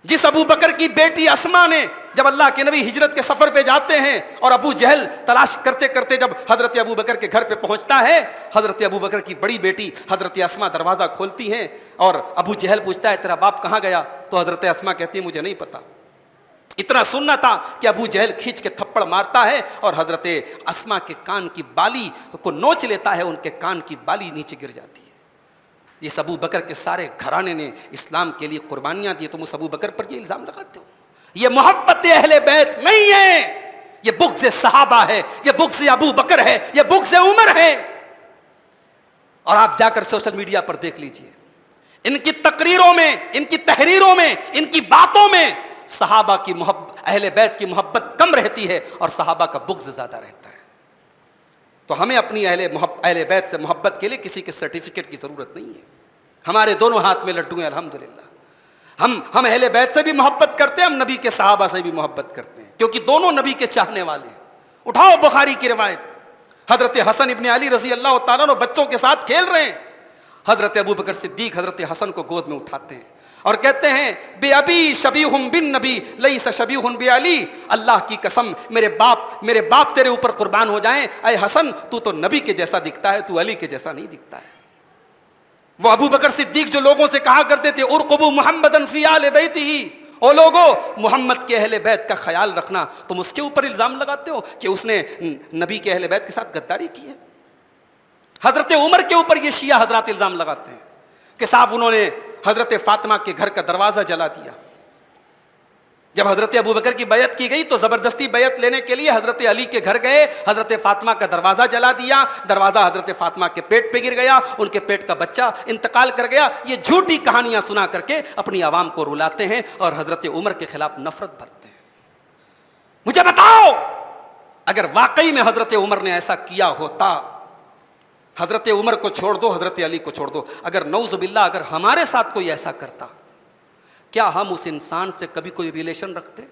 جس ابو بکر کی بیٹی اسما نے جب اللہ کے نبی ہجرت کے سفر پہ جاتے ہیں اور ابو جہل تلاش کرتے کرتے جب حضرت ابو بکر کے گھر پہ پہنچتا ہے, حضرت ابو بکر کی بڑی بیٹی حضرت اسما دروازہ کھولتی ہیں اور ابو جہل پوچھتا ہے تیرا باپ کہاں گیا؟ تو حضرت اسما کہتی ہے مجھے نہیں پتا. اتنا سننا تھا کہ ابو جہل کھینچ کے تھپڑ مارتا ہے اور حضرت اسما کے کان کی بالی کو نوچ لیتا ہے, ان کے کان کی بالی نیچے گر جاتی ہے. اس ابو بکر کے سارے گھرانے نے اسلام کے لیے قربانیاں دی, تم اس ابو بکر پر یہ الزام لگاتے ہو. یہ محبت اہل بیت نہیں ہے, یہ بغض صحابہ ہے, یہ بغض ابو بکر ہے, یہ بغض عمر ہے. اور آپ جا کر سوشل میڈیا پر دیکھ لیجئے, ان کی تقریروں میں, ان کی تحریروں میں, ان کی باتوں میں صحابہ کی محبت, اہل بیت کی محبت کم رہتی ہے اور صحابہ کا بغض زیادہ رہتا ہے. تو ہمیں اپنی اہل بیت سے محبت کے لیے کسی کے سرٹیفکیٹ کی ضرورت نہیں ہے. ہمارے دونوں ہاتھ میں لڈو ہیں الحمدللہ. ہم اہل بیت سے بھی محبت کرتے ہیں, ہم نبی کے صحابہ سے بھی محبت کرتے ہیں, کیونکہ دونوں نبی کے چاہنے والے ہیں. اٹھاؤ بخاری کی روایت, حضرت حسن ابن علی رضی اللہ تعالیٰ عنہ بچوں کے ساتھ کھیل رہے ہیں, حضرت ابو بکر صدیق حضرت حسن کو گود میں اٹھاتے ہیں اور کہتے ہیں بے ابی شبیہ بن نبی لیس شبیہ بے علی، اللہ کی قسم میرے باپ تیرے اوپر قربان ہو جائیں، اے حسن تو نبی کے جیسا دکھتا ہے، تو علی کے جیسا نہیں دکھتا ہے۔ وہ ابو بکر صدیق جو لوگوں سے کہا کرتے تھے ارقبوا محمدًا فی آل بیتہ، او لوگو محمد کے اہل بیت کا خیال رکھنا، تم اس کے اوپر الزام لگاتے ہو کہ اس نے نبی کے اہل بیت کے ساتھ غداری کی ہے۔ حضرت عمر کے اوپر یہ شیعہ حضرات الزام لگاتے ہیں کہ صاحب انہوں نے حضرت فاطمہ کے گھر کا دروازہ جلا دیا۔ جب حضرت ابو بکر کی بیعت کی گئی تو زبردستی بیعت لینے کے لیے حضرت علی کے گھر گئے، حضرت فاطمہ کا دروازہ جلا دیا، دروازہ حضرت فاطمہ کے پیٹ پہ گر گیا، ان کے پیٹ کا بچہ انتقال کر گیا۔ یہ جھوٹی کہانیاں سنا کر کے اپنی عوام کو رلاتے ہیں اور حضرت عمر کے خلاف نفرت بھرتے ہیں۔ مجھے بتاؤ اگر واقعی میں حضرت عمر نے ایسا کیا ہوتا، حضرت عمر کو چھوڑ دو، حضرت علی کو چھوڑ دو، اگر نعوذ باللہ اگر ہمارے ساتھ کوئی ایسا کرتا، کیا ہم اس انسان سے کبھی کوئی ریلیشن رکھتے؟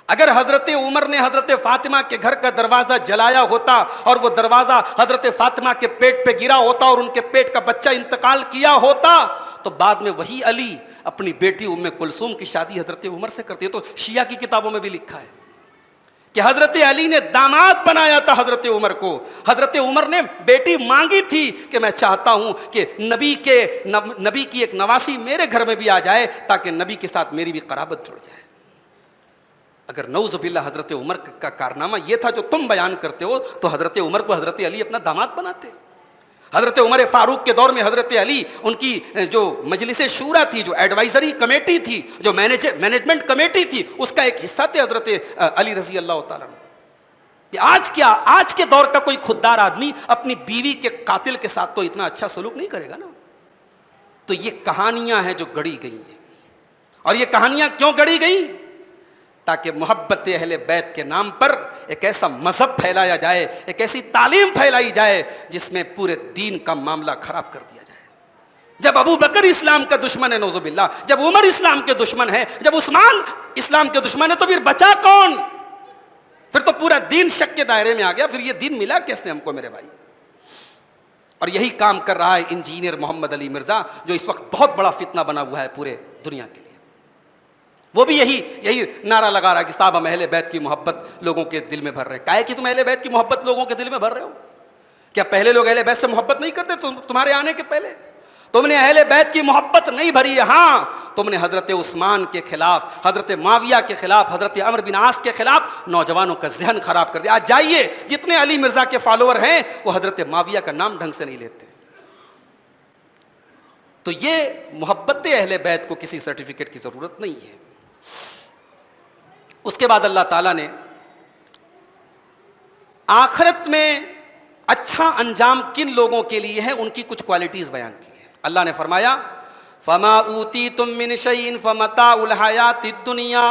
اگر حضرت عمر نے حضرت فاطمہ کے گھر کا دروازہ جلایا ہوتا اور وہ دروازہ حضرت فاطمہ کے پیٹ پہ گرا ہوتا اور ان کے پیٹ کا بچہ انتقال کیا ہوتا، تو بعد میں وہی علی اپنی بیٹی ام کلثوم کی شادی حضرت عمر سے کرتے۔ تو شیعہ کی کتابوں میں بھی لکھا ہے کہ حضرت علی نے داماد بنایا تھا حضرت عمر کو، حضرت عمر نے بیٹی مانگی تھی کہ میں چاہتا ہوں کہ نبی کی ایک نواسی میرے گھر میں بھی آ جائے تاکہ نبی کے ساتھ میری بھی قرابت جڑ جائے۔ اگر نعوذ باللہ حضرت عمر کا کارنامہ یہ تھا جو تم بیان کرتے ہو، تو حضرت عمر کو حضرت علی اپنا داماد بناتے۔ حضرت عمر فاروق کے دور میں حضرت علی، ان کی جو مجلس شورا تھی، جو ایڈوائزری کمیٹی تھی، جو مینجمنٹ کمیٹی تھی، اس کا ایک حصہ تھے حضرت علی رضی اللہ تعالیٰ عنہ۔ آج کے دور کا کوئی خوددار آدمی اپنی بیوی کے قاتل کے ساتھ تو اتنا اچھا سلوک نہیں کرے گا نا۔ تو یہ کہانیاں ہیں جو گڑھی گئی ہیں، اور یہ کہانیاں کیوں گڑھی گئی؟ تاکہ محبت اہل بیت کے نام پر ایک ایسا مذہب پھیلایا جائے، ایک ایسی تعلیم پھیلائی جائے جس میں پورے دین کا معاملہ خراب کر دیا جائے۔ جب ابو بکر اسلام کا دشمن ہے نعوذ باللہ، جب عمر اسلام کے دشمن ہے، جب عثمان اسلام کے دشمن ہے، تو پھر بچا کون؟ پھر تو پورا دین شک کے دائرے میں آ گیا۔ پھر یہ دین ملا کیسے ہم کو میرے بھائی؟ اور یہی کام کر رہا ہے انجینئر محمد علی مرزا، جو اس وقت بہت بڑا فتنہ بنا ہوا ہے پورے دنیا کے لیے۔ وہ بھی یہی نعرہ لگا رہا ہے کہ صاحب ہم اہل بیت کی محبت لوگوں کے دل میں بھر رہے ہیں۔ کہا ہے کہ تم اہل بیت کی محبت لوگوں کے دل میں بھر رہے ہو؟ کیا پہلے لوگ اہل بیت سے محبت نہیں کرتے تمہارے آنے کے پہلے؟ تم نے اہل بیت کی محبت نہیں بھری ہے، ہاں تم نے حضرت عثمان کے خلاف، حضرت معاویہ کے خلاف، حضرت عمرو بن عاص کے خلاف نوجوانوں کا ذہن خراب کر دیا۔ آج جائیے جتنے علی مرزا کے فالوور ہیں وہ حضرت معاویہ کا نام ڈھنگ سے نہیں لیتے۔ تو یہ محبت اہل بیت کو کسی سرٹیفکیٹ کی ضرورت نہیں ہے۔ اس کے بعد اللہ تعالیٰ نے آخرت میں اچھا انجام کن لوگوں کے لیے ہے، ان کی کچھ کوالٹیز بیان کی ہے۔ اللہ نے فرمایا فما اوتیتم من شیء فمتاع الحیات الدنیا،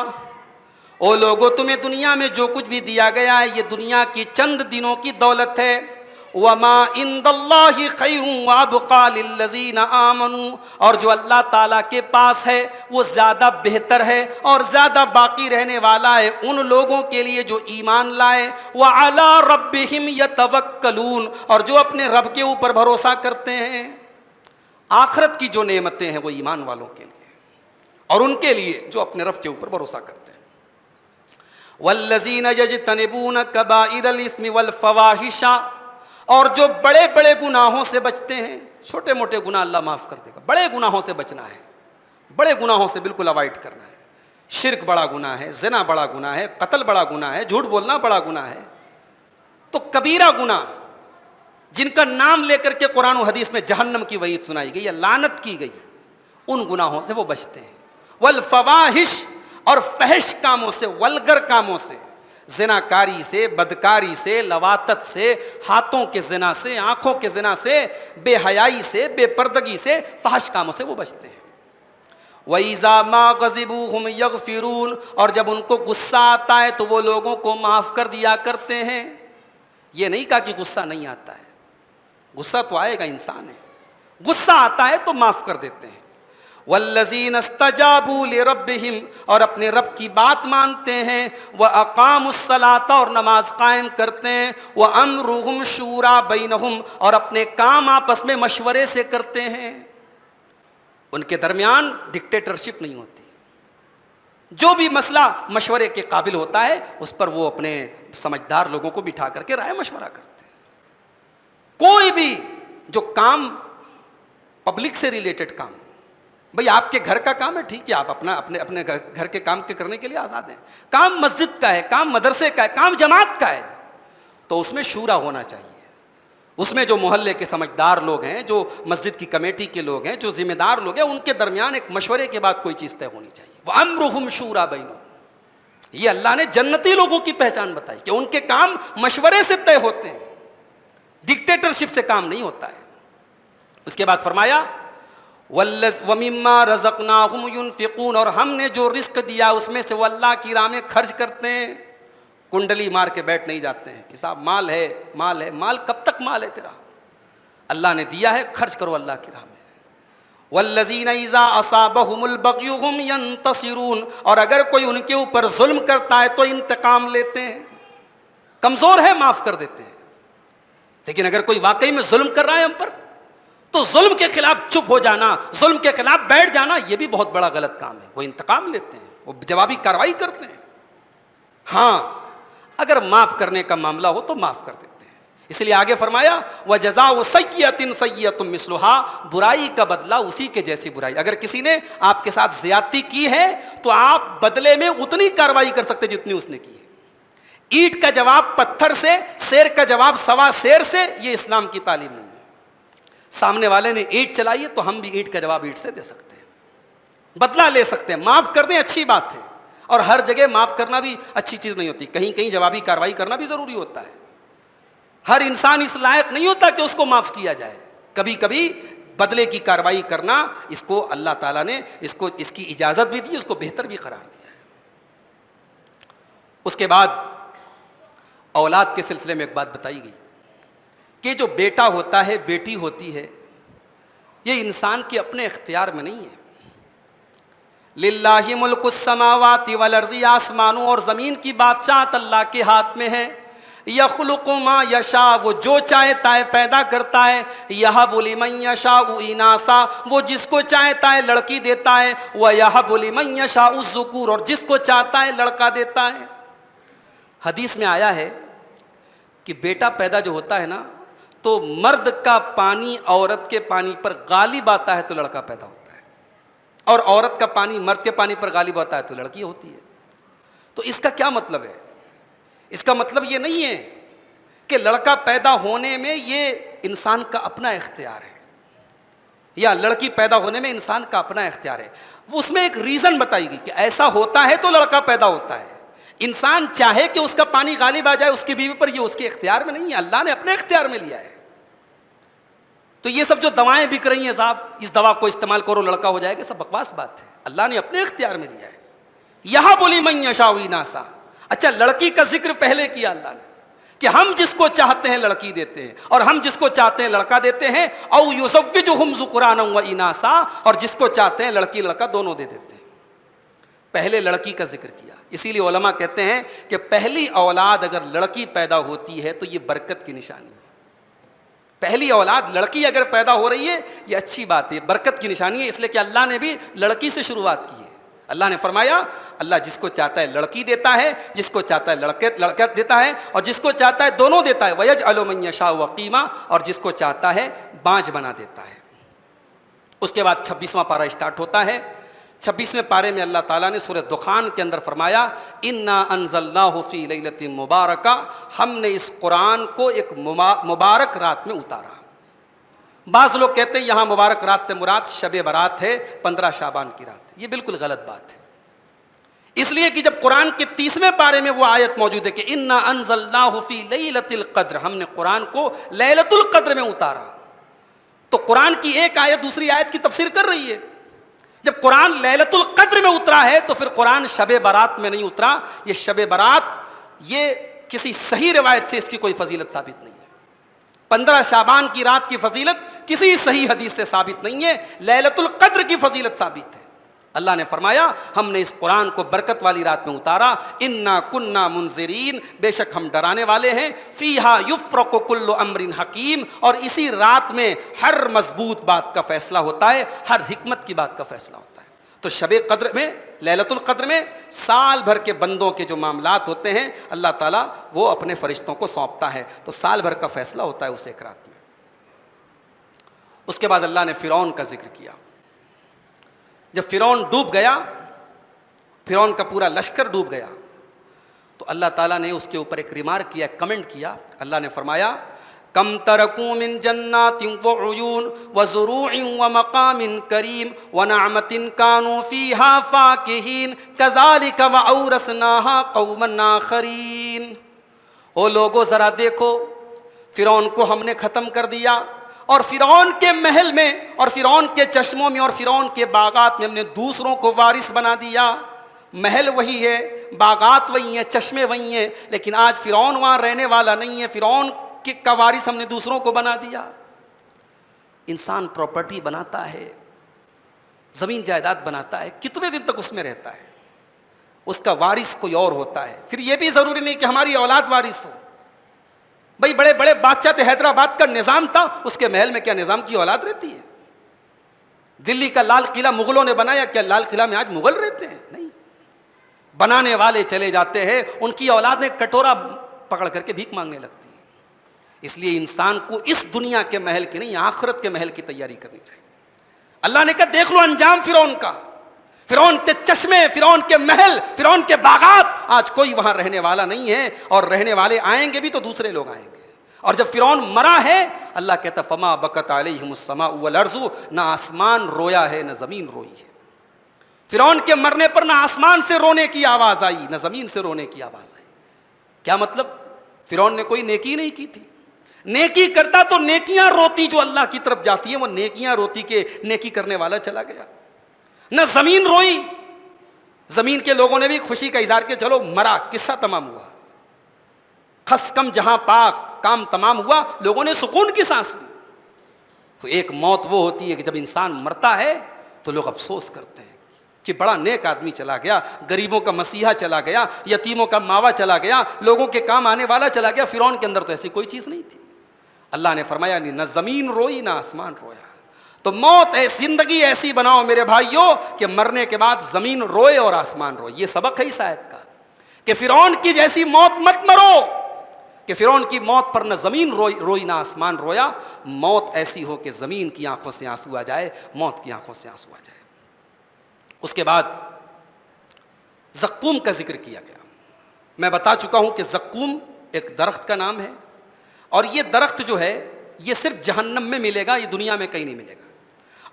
او لوگو تمہیں دنیا میں جو کچھ بھی دیا گیا ہے یہ دنیا کی چند دنوں کی دولت ہے۔ وما عند اللہ خیر وابقى للذین آمنوا، اور جو اللہ تعالیٰ کے پاس ہے وہ زیادہ بہتر ہے اور زیادہ باقی رہنے والا ہے ان لوگوں کے لیے جو ایمان لائے۔ وعلی ربہم یتوکلون، اور جو اپنے رب کے اوپر بھروسہ کرتے ہیں۔ آخرت کی جو نعمتیں ہیں وہ ایمان والوں کے لیے اور ان کے لیے جو اپنے رب کے اوپر بھروسہ کرتے ہیں۔ والذین یجتنبون کبائر الاثم والفواحش، اور جو بڑے بڑے گناہوں سے بچتے ہیں۔ چھوٹے موٹے گناہ اللہ معاف کر دے گا، بڑے گناہوں سے بچنا ہے، بڑے گناہوں سے بالکل اوائڈ کرنا ہے۔ شرک بڑا گناہ ہے، زنا بڑا گناہ ہے، قتل بڑا گناہ ہے، جھوٹ بولنا بڑا گناہ ہے۔ تو کبیرہ گناہ جن کا نام لے کر کے قرآن و حدیث میں جہنم کی وعید سنائی گئی یا لعنت کی گئی، ان گناہوں سے وہ بچتے ہیں۔ والفواحش، اور فحش کاموں سے، ولگر کاموں سے، زناکاری سے، بدکاری سے، لواطت سے، ہاتھوں کے زنا سے، آنکھوں کے زنا سے، بے حیائی سے، بے پردگی سے، فحش کاموں سے وہ بچتے ہیں۔ وَإِذَا مَا غَضِبُوا هُمْ يَغْفِرُونَ، اور جب ان کو غصہ آتا ہے تو وہ لوگوں کو معاف کر دیا کرتے ہیں۔ یہ نہیں کہا کہ غصہ نہیں آتا ہے، غصہ تو آئے گا، انسان ہے، غصہ آتا ہے تو معاف کر دیتے ہیں۔ والذین استجابوا لربہم، اور اپنے رب کی بات مانتے ہیں، واقاموا الصلاۃ، اور نماز قائم کرتے ہیں، وامرهم شورى بینہم، اور اپنے کام آپس میں مشورے سے کرتے ہیں۔ ان کے درمیان ڈکٹیٹرشپ نہیں ہوتی، جو بھی مسئلہ مشورے کے قابل ہوتا ہے اس پر وہ اپنے سمجھدار لوگوں کو بٹھا کر کے رائے مشورہ کرتے ہیں۔ کوئی بھی جو کام پبلک سے ریلیٹڈ کام، بھئی آپ کے گھر کا کام ہے، ٹھیک ہے، آپ اپنے گھر کے کام کے کرنے کے لیے آزاد ہیں۔ کام مسجد کا ہے، کام مدرسے کا ہے، کام جماعت کا ہے، تو اس میں شورا ہونا چاہیے۔ اس میں جو محلے کے سمجھدار لوگ ہیں، جو مسجد کی کمیٹی کے لوگ ہیں، جو ذمہ دار لوگ ہیں، ان کے درمیان ایک مشورے کے بعد کوئی چیز طے ہونی چاہیے۔ وَأَمْرُهُمْ شُورَىٰ بَيْنَهُمْ، یہ اللہ نے جنتی لوگوں کی پہچان بتائی کہ ان کے کام مشورے سے طے ہوتے ہیں، ڈکٹیٹرشپ سے کام نہیں ہوتا ہے۔ اس کے بعد فرمایا وَمِمَّا رَزَقْنَاهُمْ يُنْفِقُونَ، اور ہم نے جو رزق دیا اس میں سے وہ اللہ کی راہ میں خرچ کرتے ہیں۔ کنڈلی مار کے بیٹھ نہیں جاتے ہیں کہ صاحب مال ہے، مال ہے، مال کب تک مال ہے تیرا؟ اللہ نے دیا ہے، خرچ کرو اللہ کی راہ میں۔ وَالَّذِينَ إِذَا أَصَابَهُمُ الْبَغْيُ هُمْ يَنْتَصِرُونَ، اور اگر کوئی ان کے اوپر ظلم کرتا ہے تو انتقام لیتے ہیں۔ کمزور ہے معاف کر دیتے ہیں، لیکن اگر کوئی واقعی میں ظلم کر رہا ہے ہم پر تو ظلم کے خلاف چپ ہو جانا، ظلم کے خلاف بیٹھ جانا، یہ بھی بہت بڑا غلط کام ہے۔ وہ انتقام لیتے ہیں، وہ جوابی کارروائی کرتے ہیں۔ ہاں اگر معاف کرنے کا معاملہ ہو تو معاف کر دیتے ہیں۔ اس لیے آگے فرمایا وَجَزَاءُ سَیِّئَةٍ سَیِّئَةٌ مِثْلُهَا، برائی کا بدلہ اسی کے جیسی برائی۔ اگر کسی نے آپ کے ساتھ زیادتی کی ہے تو آپ بدلے میں اتنی کارروائی کر سکتے جتنی اس نے کی ہے۔ اینٹ کا جواب پتھر سے، شیر کا جواب سوا شیر سے، یہ اسلام کی تعلیم نہیں ہے۔ سامنے والے نے اینٹ چلائی ہے تو ہم بھی اینٹ کا جواب اینٹ سے دے سکتے ہیں، بدلہ لے سکتے ہیں، معاف کر دیں، اچھی بات ہے۔ اور ہر جگہ معاف کرنا بھی اچھی چیز نہیں ہوتی، کہیں کہیں جوابی کارروائی کرنا بھی ضروری ہوتا ہے۔ ہر انسان اس لائق نہیں ہوتا کہ اس کو معاف کیا جائے، کبھی کبھی بدلے کی کارروائی کرنا، اس کو اللہ تعالیٰ نے اس کی اجازت بھی دی، اس کو بہتر بھی قرار دیا ہے۔ اس کے بعد اولاد کے سلسلے میں ایک بات بتائی گئی کہ جو بیٹا ہوتا ہے، بیٹی ہوتی ہے، یہ انسان کے اپنے اختیار میں نہیں ہے۔ للہ ملک السماوات والارض، آسمانوں اور زمین کی بادشاہت اللہ کے ہاتھ میں ہے۔ یخلق ما یشاء، وہ جو چاہتا ہے پیدا کرتا ہے۔ یہب لمن یشاء اناثا، وہ جس کو چاہتا ہے لڑکی دیتا ہے۔ ویہب لمن یشاء الذکور، اور جس کو چاہتا ہے لڑکا دیتا ہے۔ حدیث میں آیا ہے کہ بیٹا پیدا جو ہوتا ہے نا، تو مرد کا پانی عورت کے پانی پر غالب آتا ہے تو لڑکا پیدا ہوتا ہے، اور عورت کا پانی مرد کے پانی پر غالب ہوتا ہے تو لڑکی ہوتی ہے۔ تو اس کا کیا مطلب ہے؟ اس کا مطلب یہ نہیں ہے کہ لڑکا پیدا ہونے میں یہ انسان کا اپنا اختیار ہے، یا لڑکی پیدا ہونے میں انسان کا اپنا اختیار ہے۔ اس میں ایک ریزن بتائی گئی کہ ایسا ہوتا ہے تو لڑکا پیدا ہوتا ہے۔ انسان چاہے کہ اس کا پانی غالب آ جائے اس کی بیوی پر، یہ اس کے اختیار میں نہیں ہے، اللہ نے اپنے اختیار میں لیا ہے۔ تو یہ سب جو دوائیں بک رہی ہیں، صاحب اس دوا کو استعمال کرو لڑکا ہو جائے گا، سب بکواس بات ہے، اللہ نے اپنے اختیار میں لیا ہے۔ یہاں بولی من یشاء اناثا، اچھا لڑکی کا ذکر پہلے کیا اللہ نے کہ ہم جس کو چاہتے ہیں لڑکی دیتے ہیں، اور ہم جس کو چاہتے ہیں لڑکا دیتے ہیں۔ او یزوجہم ذکرانا و اناثا، اور جس کو چاہتے ہیں لڑکی لڑکا دونوں دے دیتے ہیں۔ پہلے لڑکی کا ذکر کیا، اسی لیے علماء کہتے ہیں کہ پہلی اولاد اگر لڑکی پیدا ہوتی ہے تو یہ برکت کی نشانی ہے۔ پہلی اولاد لڑکی اگر پیدا ہو رہی ہے یہ اچھی بات ہے، برکت کی نشانی ہے، اس لیے کہ اللہ نے بھی لڑکی سے شروعات کی ہے۔ اللہ نے فرمایا اللہ جس کو چاہتا ہے لڑکی دیتا ہے، جس کو چاہتا ہے لڑکا دیتا ہے، اور جس کو چاہتا ہے دونوں دیتا ہے۔ وَيَجْعَلُ مَن يَشَاءُ عَقِيمًا، اور جس کو چاہتا ہے بانجھ بنا دیتا ہے۔ اس کے بعد 26واں پارہ اسٹارٹ ہوتا ہے۔ 26ویں پارے میں اللہ تعالیٰ نے سورہ دخان کے اندر فرمایا اِنَّا أَنزَلْنَاهُ فِي لَيْلَةٍ مُبَارَكَةٍ، ہم نے اس قرآن کو ایک مبارک رات میں اتارا۔ بعض لوگ کہتے ہیں یہاں مبارک رات سے مراد شب برات ہے، 15 شعبان کی رات ہے، یہ بالکل غلط بات ہے۔ اس لیے کہ جب قرآن کے 30ویں پارے میں وہ آیت موجود ہے کہ اِنَّا أَنزَلْنَاهُ فِي لَيْلَةِ الْقَدْرِ، ہم نے قرآن کو لیلۃ القدر میں اتارا، تو قرآن کی ایک آیت دوسری آیت کی تفسیر کر رہی ہے۔ جب قرآن لیلۃ القدر میں اترا ہے تو پھر قرآن شب برات میں نہیں اترا۔ یہ شب برات یہ کسی صحیح روایت سے اس کی کوئی فضیلت ثابت نہیں ہے۔ 15 شعبان کی رات کی فضیلت کسی صحیح حدیث سے ثابت نہیں ہے. لیلۃ القدر کی فضیلت ثابت ہے. اللہ نے فرمایا ہم نے اس قرآن کو برکت والی رات میں اتارا. انا کننا منذرین، بے شک ہم ڈرانے والے ہیں. فیہا یفرق کل امر حکیم، اور اسی رات میں ہر مضبوط بات کا فیصلہ ہوتا ہے، ہر حکمت کی بات کا فیصلہ ہوتا ہے. تو شب قدر میں، لیلۃ القدر میں سال بھر کے بندوں کے جو معاملات ہوتے ہیں اللہ تعالیٰ وہ اپنے فرشتوں کو سونپتا ہے. تو سال بھر کا فیصلہ ہوتا ہے اس ایک رات میں. اس کے بعد اللہ نے فرعون کا ذکر کیا. جب فرعون ڈوب گیا، فرعون کا پورا لشکر ڈوب گیا، تو اللہ تعالیٰ نے اس کے اوپر ایک ریمارک کیا، کمنٹ کیا. اللہ نے فرمایا کم ترکوا من جنات وعیون وزروع ومقام کریم ونعمت کانوا فیہا فاکہین کذالک واورثناہا قوما آخرین. او لوگو ذرا دیکھو، فرعون کو ہم نے ختم کر دیا، اور فرعون کے محل میں اور فرعون کے چشموں میں اور فرعون کے باغات میں ہم نے دوسروں کو وارث بنا دیا. محل وہی ہے، باغات وہی ہیں، چشمے وہی ہیں، لیکن آج فرعون وہاں رہنے والا نہیں ہے. فرعون کا وارث ہم نے دوسروں کو بنا دیا. انسان پراپرٹی بناتا ہے، زمین جائیداد بناتا ہے، کتنے دن تک اس میں رہتا ہے؟ اس کا وارث کوئی اور ہوتا ہے. پھر یہ بھی ضروری نہیں کہ ہماری اولاد وارث ہو. بھائی بڑے بڑے بادشاہ تھے، حیدرآباد کا نظام تھا، اس کے محل میں کیا نظام کی اولاد رہتی ہے؟ دلی کا لال قلعہ مغلوں نے بنایا، کیا لال قلعہ میں آج مغل رہتے ہیں؟ نہیں. بنانے والے چلے جاتے ہیں، ان کی اولادیں کٹورا پکڑ کر کے بھیک مانگنے لگتی ہیں. اس لیے انسان کو اس دنیا کے محل کی نہیں، آخرت کے محل کی تیاری کرنی چاہیے. اللہ نے کہا دیکھ لو انجام فرعون کا، فرعون کے چشمے، فرعون کے محل، فرعون کے باغات، آج کوئی وہاں رہنے والا نہیں ہے، اور رہنے والے آئیں گے بھی تو دوسرے لوگ آئیں گے. اور جب فرعون مرا ہے، اللہ کہتا فما بکت علیہم السماء والارض، نہ آسمان رویا ہے نہ زمین روئی ہے. فرعون کے مرنے پر نہ آسمان سے رونے کی آواز آئی نہ زمین سے رونے کی آواز آئی. کیا مطلب؟ فرعون نے کوئی نیکی نہیں کی تھی. نیکی کرتا تو نیکیاں روتی جو اللہ کی طرف جاتی ہیں، وہ نیکیاں روتی کہ نیکی کرنے والا چلا گیا. نہ زمین روئی، زمین کے لوگوں نے بھی خوشی کا اظہار کیا، چلو مرا، قصہ تمام ہوا. خس کم جہاں پاک، کام تمام ہوا، لوگوں نے سکون کی سانس لی. تو ایک موت وہ ہوتی ہے کہ جب انسان مرتا ہے تو لوگ افسوس کرتے ہیں کہ بڑا نیک آدمی چلا گیا، غریبوں کا مسیحا چلا گیا، یتیموں کا ماوا چلا گیا، لوگوں کے کام آنے والا چلا گیا. فرعون کے اندر تو ایسی کوئی چیز نہیں تھی. اللہ نے فرمایا نہیں، نہ زمین روئی نہ آسمان رویا. تو موت ہے، زندگی ایسی بناؤ میرے بھائیوں کہ مرنے کے بعد زمین روئے اور آسمان روئے. یہ سبق ہے اس آیت کا کہ فرعون کی جیسی موت مت مرو، کہ فرعون کی موت پر نہ زمین روئی نہ آسمان رویا. موت ایسی ہو کہ زمین کی آنکھوں سے آنسو آ جائے، موت کی آنکھوں سے آنسو آ جائے. اس کے بعد زقوم کا ذکر کیا گیا. میں بتا چکا ہوں کہ زقوم ایک درخت کا نام ہے، اور یہ درخت جو ہے یہ صرف جہنم میں ملے گا، یہ دنیا میں کہیں نہیں ملے گا.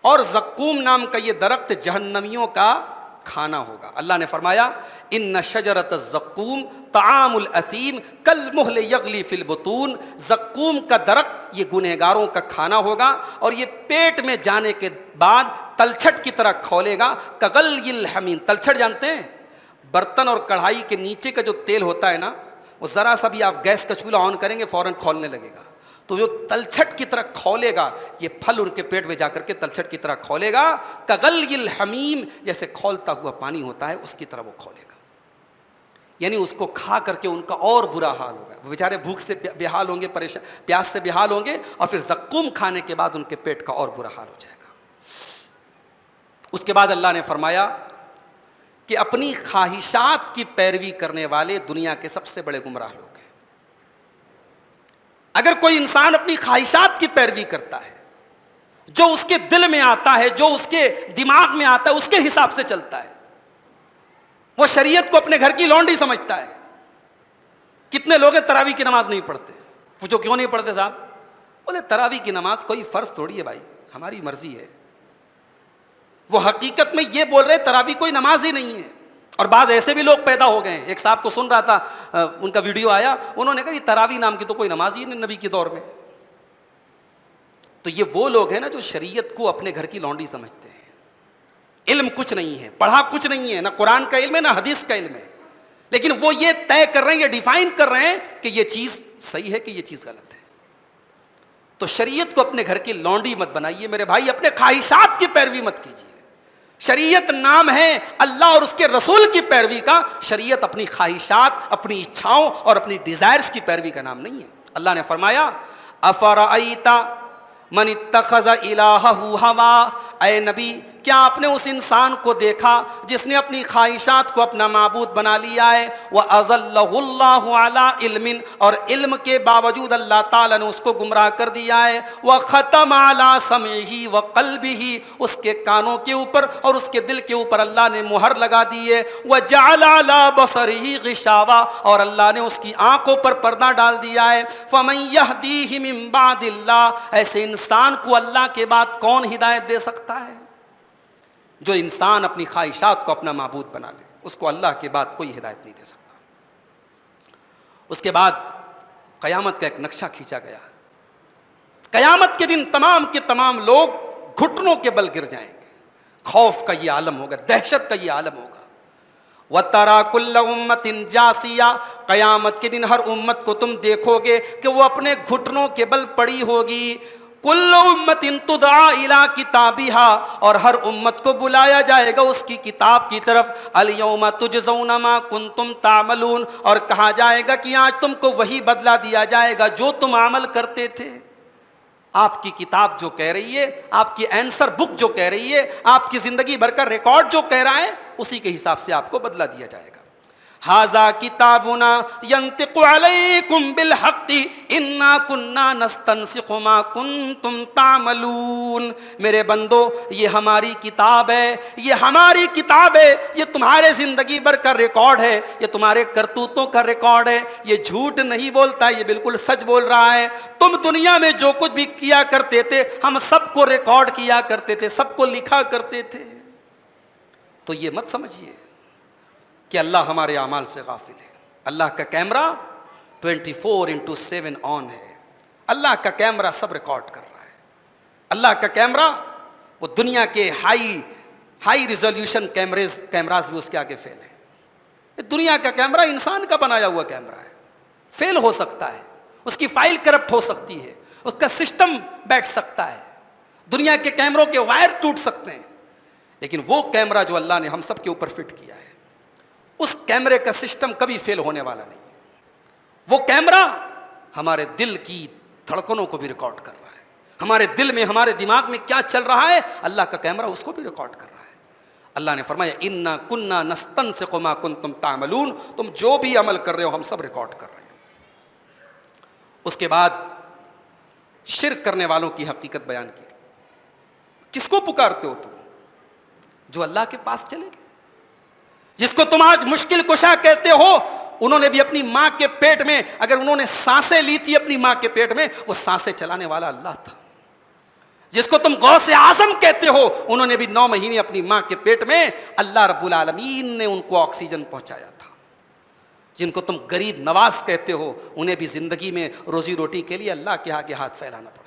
اور زقوم نام کا یہ درخت جہنمیوں کا کھانا ہوگا. اللہ نے فرمایا ان شجرۃ الزقوم طعام الاثیم کالمہل یغلی فی البطون. زقوم کا درخت یہ گنہگاروں کا کھانا ہوگا، اور یہ پیٹ میں جانے کے بعد تلچھٹ کی طرح کھولے گا. کغلی الحمیم، تلچھٹ جانتے ہیں؟ برتن اور کڑھائی کے نیچے کا جو تیل ہوتا ہے نا، وہ ذرا سا بھی آپ گیس کا چولہا آن کریں گے فوراً کھولنے لگے گا. تو جو تلچھٹ کی طرح کھولے گا، یہ پھل ان کے پیٹ میں جا کر کے تلچھٹ کی طرح کھولے گا. کغلی الحمیم، جیسے کھولتا ہوا پانی ہوتا ہے اس کی طرح وہ کھولے گا. یعنی اس کو کھا کر کے ان کا اور برا حال ہوگا. وہ بیچارے بھوک سے بے حال ہوں گے، پیاس سے بے حال ہوں گے، اور پھر زقوم کھانے کے بعد ان کے پیٹ کا اور برا حال ہو جائے گا. اس کے بعد اللہ نے فرمایا کہ اپنی خواہشات کی پیروی کرنے والے دنیا کے سب سے بڑے گمراہ لوگ ہیں. اگر کوئی انسان اپنی خواہشات کی پیروی کرتا ہے، جو اس کے دل میں آتا ہے، جو اس کے دماغ میں آتا ہے، اس کے حساب سے چلتا ہے، وہ شریعت کو اپنے گھر کی لونڈی سمجھتا ہے. کتنے لوگ تراویح کی نماز نہیں پڑھتے؟ پوچھو کیوں نہیں پڑھتے صاحب؟ بولے تراویح کی نماز کوئی فرض تھوڑی ہے بھائی، ہماری مرضی ہے. وہ حقیقت میں یہ بول رہے تراویح کوئی نماز ہی نہیں ہے. اور بعض ایسے بھی لوگ پیدا ہو گئے ہیں. ایک صاحب کو سن رہا تھا، ان کا ویڈیو آیا، انہوں نے کہا یہ تراویح نام کی تو کوئی نماز ہی نہیں نبی کے دور میں. تو یہ وہ لوگ ہیں نا جو شریعت کو اپنے گھر کی لونڈی سمجھتے ہیں. علم کچھ نہیں ہے، پڑھا کچھ نہیں ہے، نہ قرآن کا علم ہے نہ حدیث کا علم ہے، لیکن وہ یہ طے کر رہے ہیں، یہ ڈیفائن کر رہے ہیں کہ یہ چیز صحیح ہے کہ یہ چیز غلط ہے. تو شریعت کو اپنے گھر کی لونڈی مت بنائیے میرے بھائی، اپنے خواہشات کی پیروی مت کیجیے۔ شریعت نام ہے اللہ اور اس کے رسول کی پیروی کا، شریعت اپنی خواہشات، اپنی اچھاؤں اور اپنی ڈیزائرز کی پیروی کا نام نہیں ہے۔ اللہ نے فرمایا افرأیت من اتخذ الہہ ہوا، اے نبی کیا آپ نے اس انسان کو دیکھا جس نے اپنی خواہشات کو اپنا معبود بنا لیا ہے، وَأَضَلَّهُ اللَّهُ عَلَىٰ عِلْمٍ، اور علم کے باوجود اللہ تعالیٰ نے اس کو گمراہ کر دیا ہے، وَخَتَمَ عَلَىٰ سَمْعِهِ وَقَلْبِهِ، اس کے کانوں کے اوپر اور اس کے دل کے اوپر اللہ نے مہر لگا دی ہے، وَجَعَلَ عَلَىٰ بَصَرِهِ غِشَاوَةً، اور اللہ نے اس کی آنکھوں پر پردہ ڈال دیا ہے، فَمَن يَهْدِيهِ مِن بَعْدِ اللَّهِ، ایسے انسان کو اللہ کے بعد کون ہدایت دے سکتا ہے؟ جو انسان اپنی خواہشات کو اپنا معبود بنا لے اس کو اللہ کے بعد کوئی ہدایت نہیں دے سکتا۔ اس کے بعد قیامت کا ایک نقشہ کھینچا گیا، قیامت کے دن تمام کے تمام لوگ گھٹنوں کے بل گر جائیں گے، خوف کا یہ عالم ہوگا، دہشت کا یہ عالم ہوگا۔ وَتَرَىٰ كُلَّ أُمَّةٍ جَاثِيَةً، قیامت کے دن ہر امت کو تم دیکھو گے کہ وہ اپنے گھٹنوں کے بل پڑی ہوگی۔ کل امت تدعا الی کتابہا، اور ہر امت کو بلایا جائے گا اس کی کتاب کی طرف، الیوم تجزون ما کنتم تعملون، اور کہا جائے گا کہ آج تم کو وہی بدلہ دیا جائے گا جو تم عمل کرتے تھے۔ آپ کی کتاب جو کہہ رہی ہے، آپ کی آنسر بک جو کہہ رہی ہے، آپ کی زندگی بھر کا ریکارڈ جو کہہ رہا ہے، اسی کے حساب سے آپ کو بدلہ دیا جائے گا۔ ھذا کتابنا ینطق علیکم بالحق انا کنا نستنسخ ما کنتم تعملون، میرے بندو یہ ہماری کتاب ہے، یہ ہماری کتاب ہے، یہ تمہارے زندگی بھر کا ریکارڈ ہے، یہ تمہارے کرتوتوں کا ریکارڈ ہے، یہ جھوٹ نہیں بولتا، یہ بالکل سچ بول رہا ہے۔ تم دنیا میں جو کچھ بھی کیا کرتے تھے ہم سب کو ریکارڈ کیا کرتے تھے، سب کو لکھا کرتے تھے۔ تو یہ مت سمجھیے کہ اللہ ہمارے اعمال سے غافل ہے۔ اللہ کا کیمرہ 24/7 آن ہے، اللہ کا کیمرہ سب ریکارڈ کر رہا ہے۔ اللہ کا کیمرہ وہ دنیا کے ہائی ریزولوشن کیمراز بھی اس کے آگے فیل ہے۔ دنیا کا کیمرہ انسان کا بنایا ہوا کیمرہ ہے، فیل ہو سکتا ہے، اس کی فائل کرپٹ ہو سکتی ہے، اس کا سسٹم بیٹھ سکتا ہے، دنیا کے کیمروں کے وائر ٹوٹ سکتے ہیں، لیکن وہ کیمرہ جو اللہ نے ہم سب کے اوپر فٹ کیا ہے، اس کیمرے کا سسٹم کبھی فیل ہونے والا نہیں ہے۔ وہ کیمرہ ہمارے دل کی دھڑکنوں کو بھی ریکارڈ کر رہا ہے، ہمارے دل میں ہمارے دماغ میں کیا چل رہا ہے اللہ کا کیمرہ اس کو بھی ریکارڈ کر رہا ہے۔ اللہ نے فرمایا انا کنا نستنسخ ما کنتم تعملون، تم جو بھی عمل کر رہے ہو ہم سب ریکارڈ کر رہے ہیں۔ اس کے بعد شرک کرنے والوں کی حقیقت بیان کی۔ کس کو پکارتے ہو تم؟ جو اللہ کے پاس چلے گئے، جس کو تم آج مشکل کشا کہتے ہو، انہوں نے بھی اپنی ماں کے پیٹ میں اگر انہوں نے سانسیں لی تھی اپنی ماں کے پیٹ میں، وہ سانسیں چلانے والا اللہ تھا۔ جس کو تم غوث اعظم کہتے ہو، انہوں نے بھی 9 مہینے اپنی ماں کے پیٹ میں اللہ رب العالمین نے ان کو آکسیجن پہنچایا تھا۔ جن کو تم غریب نواز کہتے ہو، انہیں بھی زندگی میں روزی روٹی کے لیے اللہ کے آگے ہاتھ پھیلانا پڑا۔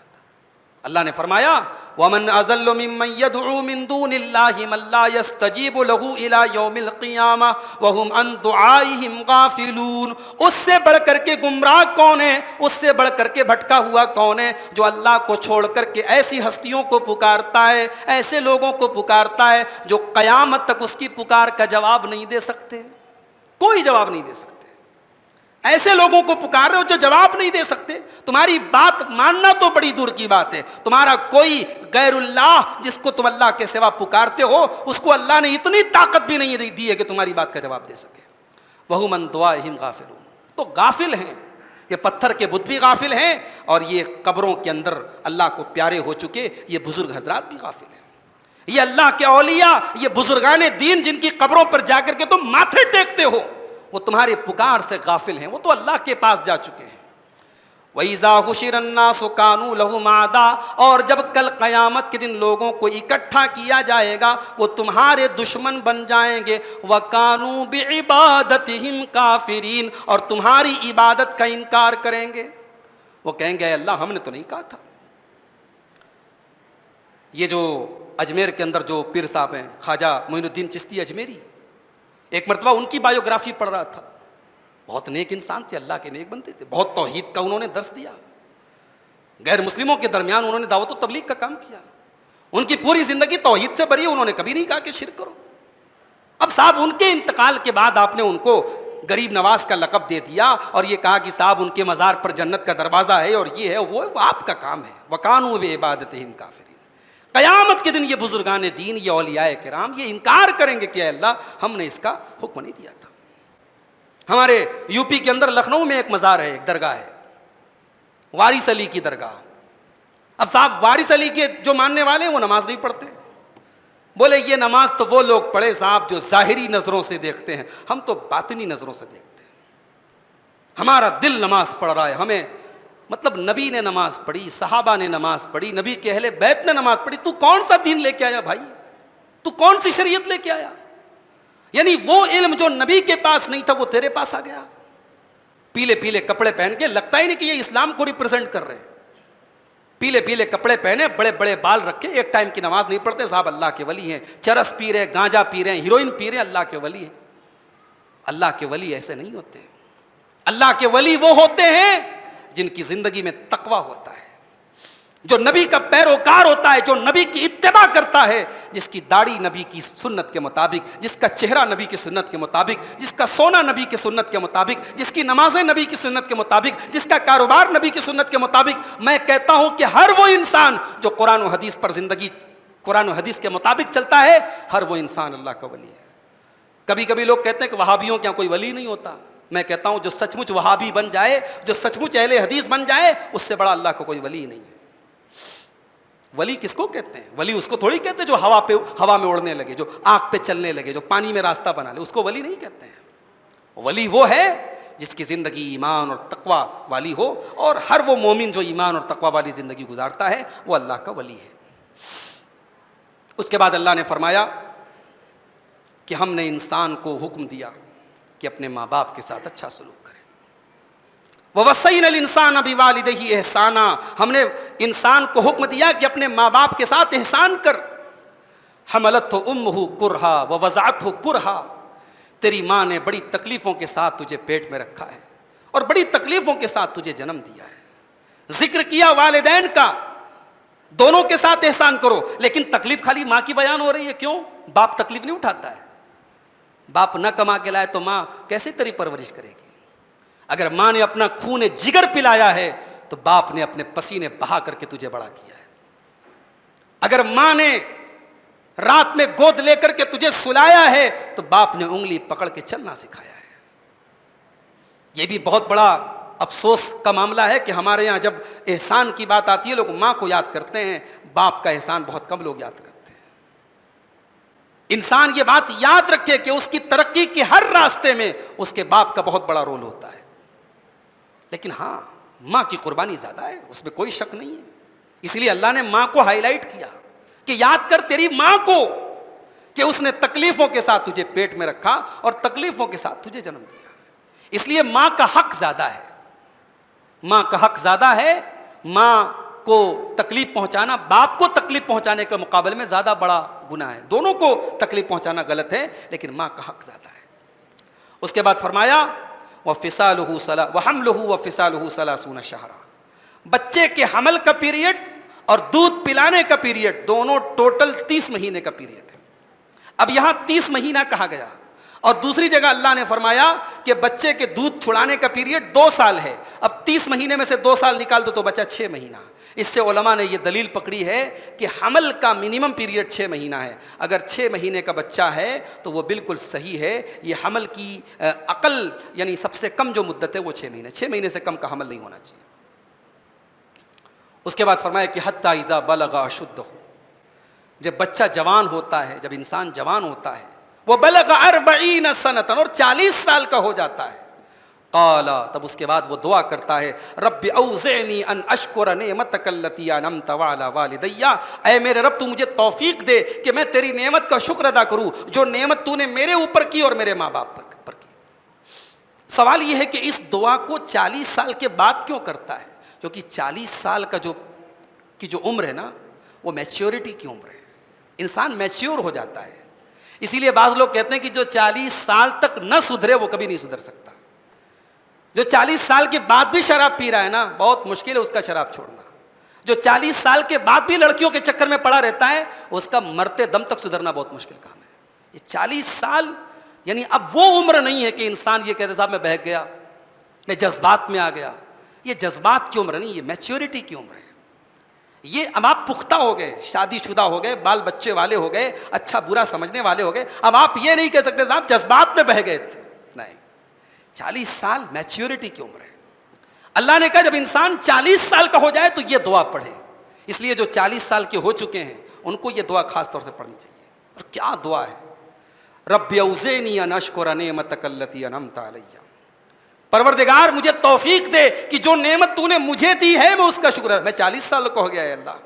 اللہ نے فرمایا وَمَنْ أَضَلُّ مِمَّنْ يَدْعُو مِن دُونِ اللَّهِ مَن لَّا يَسْتَجِيبُ لَهُ إِلَىٰ يَوْمِ الْقِيَامَةِ وَهُمْ عَن دُعَائِهِمْ غَافِلُونَ، اس سے بڑھ کر کے گمراہ کون ہے، اس سے بڑھ کر کے بھٹکا ہوا کون ہے جو اللہ کو چھوڑ کر کے ایسی ہستیوں کو پکارتا ہے، ایسے لوگوں کو پکارتا ہے جو قیامت تک اس کی پکار کا جواب نہیں دے سکتے، کوئی جواب نہیں دے سکتے۔ ایسے لوگوں کو پکار رہے ہو جو جواب نہیں دے سکتے۔ تمہاری بات ماننا تو بڑی دور کی بات ہے، تمہارا کوئی غیر اللہ جس کو تم اللہ کے سوا پکارتے ہو، اس کو اللہ نے اتنی طاقت بھی نہیں دی ہے کہ تمہاری بات کا جواب دے سکے۔ وَهُمْ عَن دُعَائِهِمْ غَافِلُونَ، تو غافل ہیں، یہ پتھر کے بت بھی غافل ہیں، اور یہ قبروں کے اندر اللہ کو پیارے ہو چکے یہ بزرگ حضرات بھی غافل ہیں۔ یہ اللہ کے اولیاء، یہ بزرگان دین جن کی قبروں پر جا کر کے تم ماتھے ٹیکتے ہو، وہ تمہارے پکار سے غافل ہیں، وہ تو اللہ کے پاس جا چکے ہیں۔ وَإِذَا حُشِرَ النَّاسُ كَانُوا لَهُمْ أَعْدَاءَ، اور جب کل قیامت کے دن لوگوں کو اکٹھا کیا جائے گا وہ تمہارے دشمن بن جائیں گے۔ وَكَانُوا بِعِبَادَتِهِمْ كَافِرِينَ، اور تمہاری عبادت کا انکار کریں گے، وہ کہیں گے اللہ ہم نے تو نہیں کہا تھا۔ یہ جو اجمیر کے اندر جو پیر صاحب ہیں خواجہ معین الدین چشتی اجمیری، ایک مرتبہ ان کی بایوگرافی پڑھ رہا تھا، بہت نیک انسان تھے، اللہ کے نیک بندے تھے، بہت توحید کا انہوں نے درس دیا۔ غیر مسلموں کے درمیان انہوں نے دعوت و تبلیغ کا کام کیا. ان کی پوری زندگی توحید سے بھری ہے, انہوں نے کبھی نہیں کہا کہ شرک کرو. اب صاحب ان کے انتقال کے بعد آپ نے ان کو غریب نواز کا لقب دے دیا اور یہ کہا کہ صاحب ان کے مزار پر جنت کا دروازہ ہے اور یہ ہے وہ آپ کا کام ہے. وَكَانُوا بِعِبَادَتِهِمْ كَافِرِينَ. قیامت کے دن یہ بزرگان دین, یہ اولیاء کرام یہ انکار کریں گے کہ اے اللہ ہم نے اس کا حکم نہیں دیا تھا. ہمارے یو پی کے اندر لکھنؤ میں ایک مزار ہے, ایک درگاہ ہے, وارث علی کی درگاہ. اب صاحب وارث علی کے جو ماننے والے ہیں وہ نماز نہیں پڑھتے. بولے یہ نماز تو وہ لوگ پڑھے صاحب جو ظاہری نظروں سے دیکھتے ہیں, ہم تو باطنی نظروں سے دیکھتے ہیں. ہمارا دل نماز پڑھ رہا ہے, ہمیں مطلب نبی نے نماز پڑھی, صحابہ نے نماز پڑھی, نبی کے اہل بیت نے نماز پڑھی. تو کون سا دین لے کے آیا بھائی؟ تو کون سی شریعت لے کے آیا؟ یعنی وہ علم جو نبی کے پاس نہیں تھا وہ تیرے پاس آ گیا. پیلے پیلے کپڑے پہن کے, لگتا ہی نہیں کہ یہ اسلام کو ریپرزینٹ کر رہے ہیں. پیلے پیلے کپڑے پہنے, بڑے بڑے بال رکھے, ایک ٹائم کی نماز نہیں پڑھتے صاحب, اللہ کے ولی ہیں. چرس پی رہے, گانجا پی رہے ہیں, ہیروئن پی رہے ہیں, اللہ کے ولی ہیں. اللہ کے ولی ایسے نہیں ہوتے. اللہ کے ولی وہ ہوتے ہیں جن کی زندگی میں تقوی ہوتا ہے, جو نبی کا پیروکار ہوتا ہے, جو نبی کی اتباع کرتا ہے, جس کی داڑھی نبی کی سنت کے مطابق, جس کا چہرہ نبی کی سنت کے مطابق, جس کا سونا نبی کی سنت کے مطابق, جس کی نمازیں نبی کی سنت کے مطابق, جس کا کاروبار نبی کی سنت کے مطابق. میں کہتا ہوں کہ ہر وہ انسان جو قرآن و حدیث پر زندگی, قرآن و حدیث کے مطابق چلتا ہے, ہر وہ انسان اللہ کا ولی ہے. کبھی کبھی لوگ کہتے ہیں کہ وہابیوں کے یہاں کوئی ولی نہیں ہوتا. میں کہتا ہوں جو سچ مچ وہابی بن جائے, جو سچ مچ اہل حدیث بن جائے, اس سے بڑا اللہ کا کوئی ولی نہیں ہے. ولی کس کو کہتے ہیں؟ ولی اس کو تھوڑی کہتے ہیں جو ہوا میں اڑنے لگے, جو آنکھ پہ چلنے لگے, جو پانی میں راستہ بنا لے, اس کو ولی نہیں کہتے ہیں. ولی وہ ہے جس کی زندگی ایمان اور تقوی والی ہو, اور ہر وہ مومن جو ایمان اور تقوی والی زندگی گزارتا ہے وہ اللہ کا ولی ہے. اس کے بعد اللہ نے فرمایا کہ ہم نے انسان کو حکم دیا کہ اپنے ماں باپ کے ساتھ اچھا سلوک کرے. وَوَصَّيْنَا الْإِنسَانَ بِوَالِدَيْهِ إِحْسَانًا. ہم نے انسان کو حکم دیا کہ اپنے ماں باپ کے ساتھ احسان کر. حملتہ امہ کرہا ووضعتہ کرہا. تیری ماں نے بڑی تکلیفوں کے ساتھ تجھے پیٹ میں رکھا ہے اور بڑی تکلیفوں کے ساتھ تجھے جنم دیا ہے. ذکر کیا والدین کا, دونوں کے ساتھ احسان کرو, لیکن تکلیف خالی ماں کی بیان ہو رہی ہے. کیوں؟ باپ تکلیف نہیں اٹھاتا ہے. باپ نہ کما کے لائے تو ماں کیسے تیری پرورش کرے گی؟ اگر ماں نے اپنا خون جگر پلایا ہے تو باپ نے اپنے پسینے بہا کر کے تجھے بڑا کیا ہے. اگر ماں نے رات میں گود لے کر کے تجھے سلایا ہے تو باپ نے انگلی پکڑ کے چلنا سکھایا ہے. یہ بھی بہت بڑا افسوس کا معاملہ ہے کہ ہمارے یہاں جب احسان کی بات آتی ہے لوگ ماں کو یاد کرتے ہیں, باپ کا احسان بہت کم لوگ یاد کرتے ہیں. انسان یہ بات یاد رکھے کہ اس کی ترقی کے ہر راستے میں اس کے باپ کا بہت بڑا رول ہوتا ہے. لیکن ہاں, ماں کی قربانی زیادہ ہے, اس میں کوئی شک نہیں ہے. اس لیے اللہ نے ماں کو ہائی لائٹ کیا کہ یاد کر تیری ماں کو کہ اس نے تکلیفوں کے ساتھ تجھے پیٹ میں رکھا اور تکلیفوں کے ساتھ تجھے جنم دیا. اس لیے ماں کا حق زیادہ ہے, ماں کا حق زیادہ ہے. ماں کو تکلیف پہنچانا باپ کو تکلیف پہنچانے کے مقابلے میں زیادہ بڑا گناہ ہے. دونوں کو تکلیف پہنچانا غلط ہے, لیکن ماں کا حق زیادہ ہے. اس کے بعد فرمایا وَحَمْلُهُ وَفِصَالُهُ 30 شهرا. بچے کے حمل کا پیریڈ اور دودھ پلانے کا پیریڈ دونوں ٹوٹل 30 مہینے کا پیریڈ ہے. اب یہاں 30 مہینہ کہا گیا, اور دوسری جگہ اللہ نے فرمایا کہ بچے کے دودھ چھڑانے کا پیریڈ 2 سال ہے. اب 30 مہینے میں سے 2 سال نکال دو تو بچہ 6 مہینہ. اس سے علماء نے یہ دلیل پکڑی ہے کہ حمل کا منیمم پیریڈ 6 مہینہ ہے. اگر 6 مہینے کا بچہ ہے تو وہ بالکل صحیح ہے. یہ حمل کی عقل یعنی سب سے کم جو مدت ہے وہ 6 مہینے. 6 مہینے سے کم کا حمل نہیں ہونا چاہیے. اس کے بعد فرمایا کہ حتی اذا بلغ اشدہ. جب بچہ جوان ہوتا ہے, جب انسان جوان ہوتا ہے, وہ بلغ 40 سنۃ, اور 40 سال کا ہو جاتا ہے. قال, تب اس کے بعد وہ دعا کرتا ہے رب اوزعنی ان اشکر نعمتک التی انعمت علی والدی. اے میرے رب تو مجھے توفیق دے کہ میں تیری نعمت کا شکر ادا کروں جو نعمت تو نے میرے اوپر کی اور میرے ماں باپ پر کی. سوال یہ ہے کہ اس دعا کو 40 سال کے بعد کیوں کرتا ہے؟ کیونکہ 40 سال کا جو عمر ہے نا, وہ میچیورٹی کی عمر ہے. انسان میچیور ہو جاتا ہے. اسی لیے بعض لوگ کہتے ہیں کہ جو 40 سال تک نہ سدھرے وہ کبھی نہیں سدھر سکتا. جو 40 سال کے بعد بھی شراب پی رہا ہے نا, بہت مشکل ہے اس کا شراب چھوڑنا. جو 40 سال کے بعد بھی لڑکیوں کے چکر میں پڑا رہتا ہے اس کا مرتے دم تک سدھرنا بہت مشکل کام ہے. یہ 40 سال یعنی اب وہ عمر نہیں ہے کہ انسان یہ کہتے صاحب میں بہک گیا, میں جذبات میں آ گیا. یہ جذبات کی عمر نہیں, یہ میچیورٹی کی عمر ہے. یہ اب آپ پختہ ہو گئے, شادی شدہ ہو گئے, بال بچے والے ہو گئے, اچھا برا سمجھنے والے ہو گئے. اب آپ یہ نہیں کہہ سکتے صاحب جذبات میں بہہ گئے تھے, نہیں. 40 سال میچیورٹی کی عمر ہے. اللہ نے کہا جب انسان 40 سال کا ہو جائے تو یہ دعا پڑھے. اس لیے جو 40 سال کے ہو چکے ہیں ان کو یہ دعا خاص طور سے پڑھنی چاہیے. اور کیا دعا ہے, رب اوزعنی ان اشکر نعمتک التی انعمت علی. پروردگار مجھے توفیق دے کہ جو نعمت تو نے مجھے دی ہے میں اس کا شکر. میں 40 سال کا ہو گیا ہے اللہ,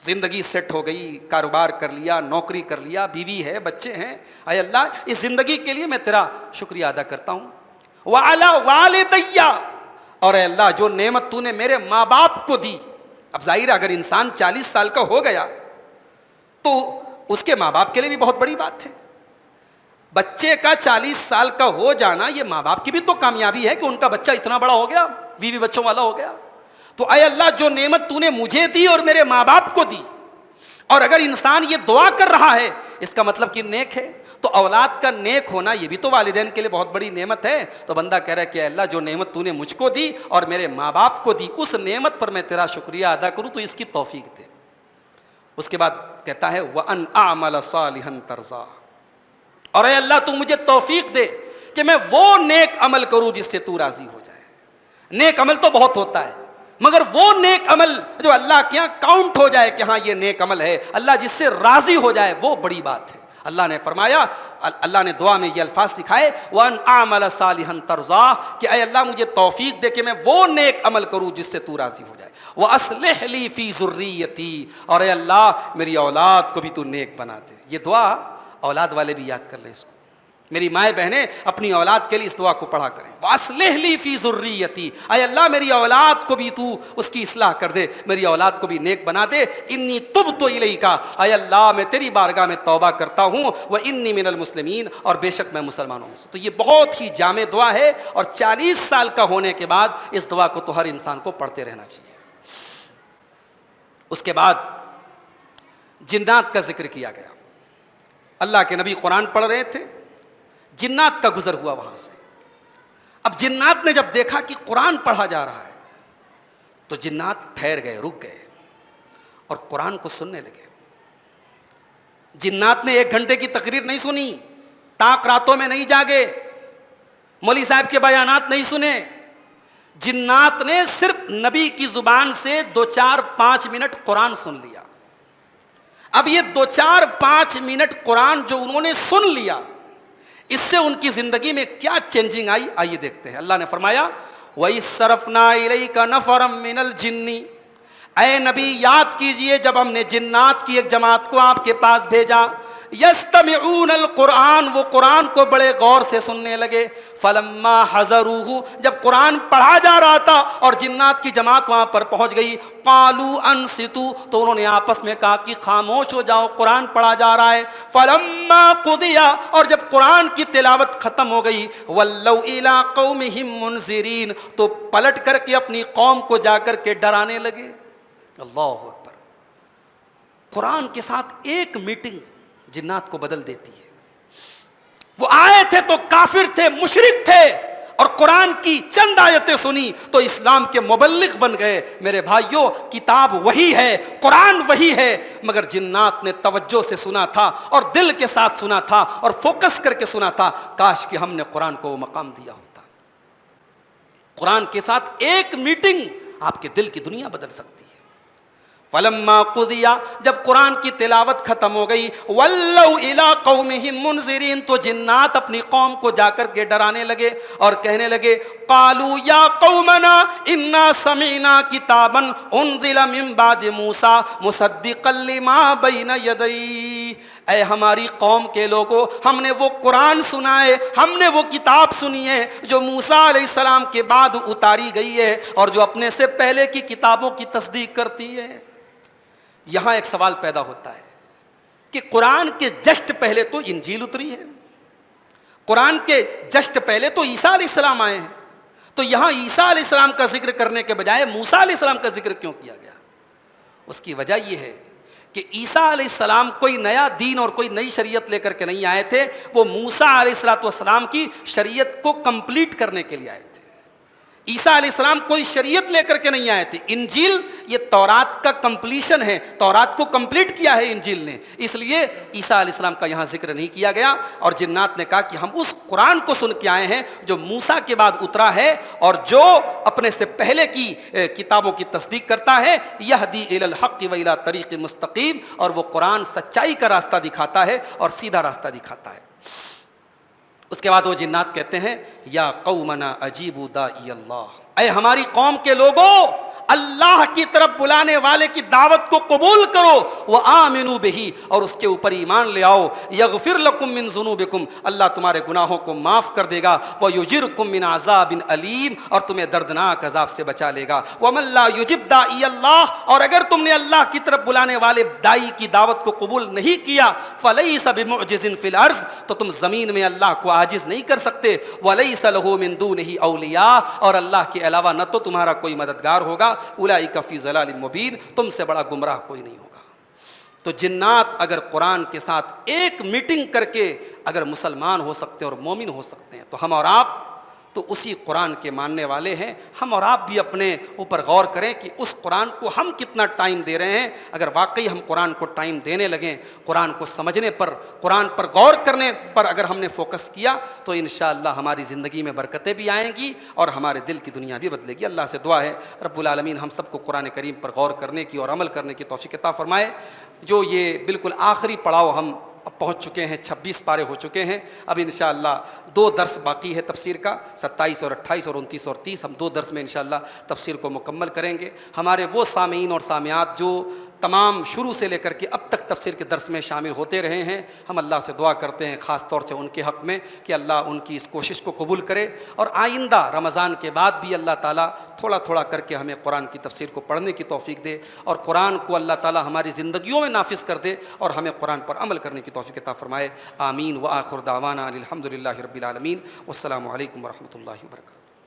زندگی سیٹ ہو گئی, کاروبار کر لیا, نوکری کر لیا, بیوی ہے, بچے ہیں. اے اللہ اس زندگی کے لیے میں تیرا شکریہ ادا کرتا ہوں. وعلی والدی, اور اے اللہ جو نعمت تو نے میرے ماں باپ کو دی. اب ظاہر ہے اگر انسان 40 سال کا ہو گیا تو اس کے ماں باپ کے لیے بھی بہت بڑی بات ہے. بچے کا 40 سال کا ہو جانا یہ ماں باپ کی بھی تو کامیابی ہے کہ ان کا بچہ اتنا بڑا ہو گیا, بیوی بچوں والا ہو گیا. تو اے اللہ جو نعمت تو نے مجھے دی اور میرے ماں باپ کو دی, اور اگر انسان یہ دعا کر رہا ہے اس کا مطلب کہ نیک ہے. تو اولاد کا نیک ہونا یہ بھی تو والدین کے لیے بہت بڑی نعمت ہے. تو بندہ کہہ رہا ہے کہ اے اللہ جو نعمت تو نے مجھ کو دی اور میرے ماں باپ کو دی اس نعمت پر میں تیرا شکریہ ادا کروں تو اس کی توفیق دے. اس کے بعد کہتا ہے وَأَنْ أَعْمَلَ صَالِحًا تَرْضَىٰ, اور اے اللہ تو مجھے توفیق دے کہ میں وہ نیک عمل کروں جس سے تو راضی ہو جائے. نیک عمل تو بہت ہوتا ہے مگر وہ نیک عمل جو اللہ کے یہاں کاؤنٹ ہو جائے کہ ہاں یہ نیک عمل ہے, اللہ جس سے راضی ہو جائے, وہ بڑی بات ہے. اللہ نے فرمایا, اللہ نے دعا میں یہ الفاظ سکھائے وَأَنْ أَعْمَلَ صَالِحًا تَرْضَىٰ, کہ اے اللہ مجھے توفیق دے کہ میں وہ نیک عمل کروں جس سے تو راضی ہو جائے. وَأَصْلِحْ لِي فِي ذُرِّيَّتِي, اور اے اللہ میری اولاد کو بھی تو نیک بنا دے. یہ دعا اولاد والے بھی یاد کر لیں اس کو. میری مائیں بہنیں اپنی اولاد کے لیے اس دعا کو پڑھا کریں. وَأَصْلِحْ لِي فِي ذُرِّيَّتِي, اے اللہ میری اولاد کو بھی تو اس کی اصلاح کر دے, میری اولاد کو بھی نیک بنا دے. انی تبت الیک, اے اللہ میں تیری بارگاہ میں توبہ کرتا ہوں. وانی من المسلمین, اور بے شک میں مسلمانوں میں سے. تو یہ بہت ہی جامع دعا ہے اور 40 سال کا ہونے کے بعد اس دعا کو تو ہر انسان کو پڑھتے رہنا چاہیے. اس کے بعد جنات کا ذکر کیا گیا. اللہ کے نبی قرآن پڑھ رہے تھے, جنات کا گزر ہوا وہاں سے. اب جنات نے جب دیکھا کہ قرآن پڑھا جا رہا ہے تو جنات ٹھہر گئے, رک گئے اور قرآن کو سننے لگے. جنات نے 1 گھنٹے کی تقریر نہیں سنی, تاک راتوں میں نہیں جاگے, مولوی صاحب کے بیانات نہیں سنے. جنات نے صرف نبی کی زبان سے 2-4-5 منٹ قرآن سن لیا. اب یہ 2-4-5 منٹ قرآن جو انہوں نے سن لیا اس سے ان کی زندگی میں کیا چینجنگ آئی, آئیے دیکھتے ہیں. اللہ نے فرمایا وَإِذْ صَرَفْنَا إِلَيْكَ نَفَرًا مِّنَ الْجِنِّ, اے نبی یاد کیجئے جب ہم نے جنات کی ایک جماعت کو آپ کے پاس بھیجا. یستمعون القرآن, وہ قرآن کو بڑے غور سے سننے لگے. فلما حضروہ, جب قرآن پڑھا جا رہا تھا اور جنات کی جماعت وہاں پر پہنچ گئی, قالوا انصتوا, تو انہوں نے آپس میں کہا کہ خاموش ہو جاؤ, قرآن پڑھا جا رہا ہے. فلما قضی, اور جب قرآن کی تلاوت ختم ہو گئی, ولوا الی قومہم منذرین, تو پلٹ کر کے اپنی قوم کو جا کر کے ڈرانے لگے. اللہ اکبر. قرآن کے ساتھ ایک میٹنگ جنات کو بدل دیتی ہے. وہ آئے تھے تو کافر تھے, مشرک تھے, اور قرآن کی چند آیتیں سنی تو اسلام کے مبلغ بن گئے. میرے بھائیوں کتاب وہی ہے, قرآن وہی ہے, مگر جنات نے توجہ سے سنا تھا اور دل کے ساتھ سنا تھا اور فوکس کر کے سنا تھا. کاش کہ ہم نے قرآن کو وہ مقام دیا ہوتا. قرآن کے ساتھ ایک میٹنگ آپ کے دل کی دنیا بدل سکتی ہے. فلما قضی, جب قرآن کی تلاوت ختم ہو گئی, ولوا الی قومہم منذرین, تو جنات اپنی قوم کو جا کر کے ڈرانے لگے اور کہنے لگے قالوا یا قومنا انا سمعنا کتابا انزل من بعد موسیٰ مصدقا لما بین یدیہ, اے ہماری قوم کے لوگوں, ہم نے وہ قرآن سنا ہے, ہم نے وہ کتاب سنی ہے جو موسیٰ علیہ السلام کے بعد اتاری گئی ہے اور جو اپنے سے پہلے کی کتابوں کی تصدیق کرتی ہے. یہاں ایک سوال پیدا ہوتا ہے کہ قرآن کے جسٹ پہلے تو انجیل اتری ہے, قرآن کے جسٹ پہلے تو عیسیٰ علیہ السلام آئے ہیں, تو یہاں عیسیٰ علیہ السلام کا ذکر کرنے کے بجائے موسیٰ علیہ السلام کا ذکر کیوں کیا گیا؟ اس کی وجہ یہ ہے کہ عیسیٰ علیہ السلام کوئی نیا دین اور کوئی نئی شریعت لے کر کے نہیں آئے تھے، وہ موسیٰ علیہ السلام کی شریعت کو کمپلیٹ کرنے کے لیے آئے تھے۔ عیسیٰ علیہ السلام کوئی شریعت لے کر کے نہیں آئے تھے۔ انجیل یہ تورات کا کمپلیشن ہے، تورات کو کمپلیٹ کیا ہے انجیل نے، اس لیے عیسیٰ علیہ السلام کا یہاں ذکر نہیں کیا گیا۔ اور جنات نے کہا کہ ہم اس قرآن کو سن کے آئے ہیں جو موسیٰ کے بعد اترا ہے اور جو اپنے سے پہلے کی کتابوں کی تصدیق کرتا ہے، یہدی الی الحق و الی طریق مستقیم، اور وہ قرآن سچائی کا راستہ دکھاتا ہے اور سیدھا راستہ دکھاتا ہے۔ اس کے بعد وہ جنات کہتے ہیں یا قومنا اجیبوا داعی اللہ، اے ہماری قوم کے لوگوں، اللہ کی طرف بلانے والے کی دعوت کو قبول کرو، وآمنوا بہ، اور اس کے اوپر ایمان لے آؤ، یغفر لکم من ذنوبکم، اللہ تمہارے گناہوں کو معاف کر دے گا، ویجرکم من عذاب علیم، اور تمہیں دردناک عذاب سے بچا لے گا، ومن لا یجب داعی اللہ، اور اگر تم نے اللہ کی طرف بلانے والے داعی کی دعوت کو قبول نہیں کیا، فلیس بمعجز فی الارض، تو تم زمین میں اللہ کو عاجز نہیں کر سکتے، ولیس لہ من دونہ اولیاء، اور اللہ کے علاوہ نہ تو تمہارا کوئی مددگار ہوگا، اولئک فی ضلال مبین، تم سے بڑا گمراہ کوئی نہیں ہوگا۔ تو جنات اگر قرآن کے ساتھ ایک میٹنگ کر کے اگر مسلمان ہو سکتے ہیں اور مومن ہو سکتے ہیں، تو ہم اور آپ تو اسی قرآن کے ماننے والے ہیں۔ ہم اور آپ بھی اپنے اوپر غور کریں کہ اس قرآن کو ہم کتنا ٹائم دے رہے ہیں۔ اگر واقعی ہم قرآن کو ٹائم دینے لگیں، قرآن کو سمجھنے پر، قرآن پر غور کرنے پر اگر ہم نے فوکس کیا، تو انشاءاللہ ہماری زندگی میں برکتیں بھی آئیں گی اور ہمارے دل کی دنیا بھی بدلے گی۔ اللہ سے دعا ہے رب العالمین ہم سب کو قرآن کریم پر غور کرنے کی اور عمل کرنے کی توفیق عطا فرمائے۔ جو یہ بالکل آخری پڑاؤ ہم اب پہنچ چکے ہیں، 26 پارے ہو چکے ہیں، اب انشاءاللہ 2 درس باقی ہے تفسیر کا، 27 اور 28 اور 29 اور 30، ہم 2 درس میں انشاءاللہ تفسیر کو مکمل کریں گے۔ ہمارے وہ سامعین اور سامعات جو تمام شروع سے لے کر کے اب تک تفسیر کے درس میں شامل ہوتے رہے ہیں، ہم اللہ سے دعا کرتے ہیں خاص طور سے ان کے حق میں کہ اللہ ان کی اس کوشش کو قبول کرے، اور آئندہ رمضان کے بعد بھی اللہ تعالیٰ تھوڑا تھوڑا کر کے ہمیں قرآن کی تفسیر کو پڑھنے کی توفیق دے، اور قرآن کو اللہ تعالیٰ ہماری زندگیوں میں نافذ کر دے اور ہمیں قرآن پر عمل کرنے کی توفیق عطا فرمائے۔ آمین۔ وآخر دعوانا الحمد للہ رب العالمین، والسلام علیکم ورحمۃ اللہ وبرکاتہ۔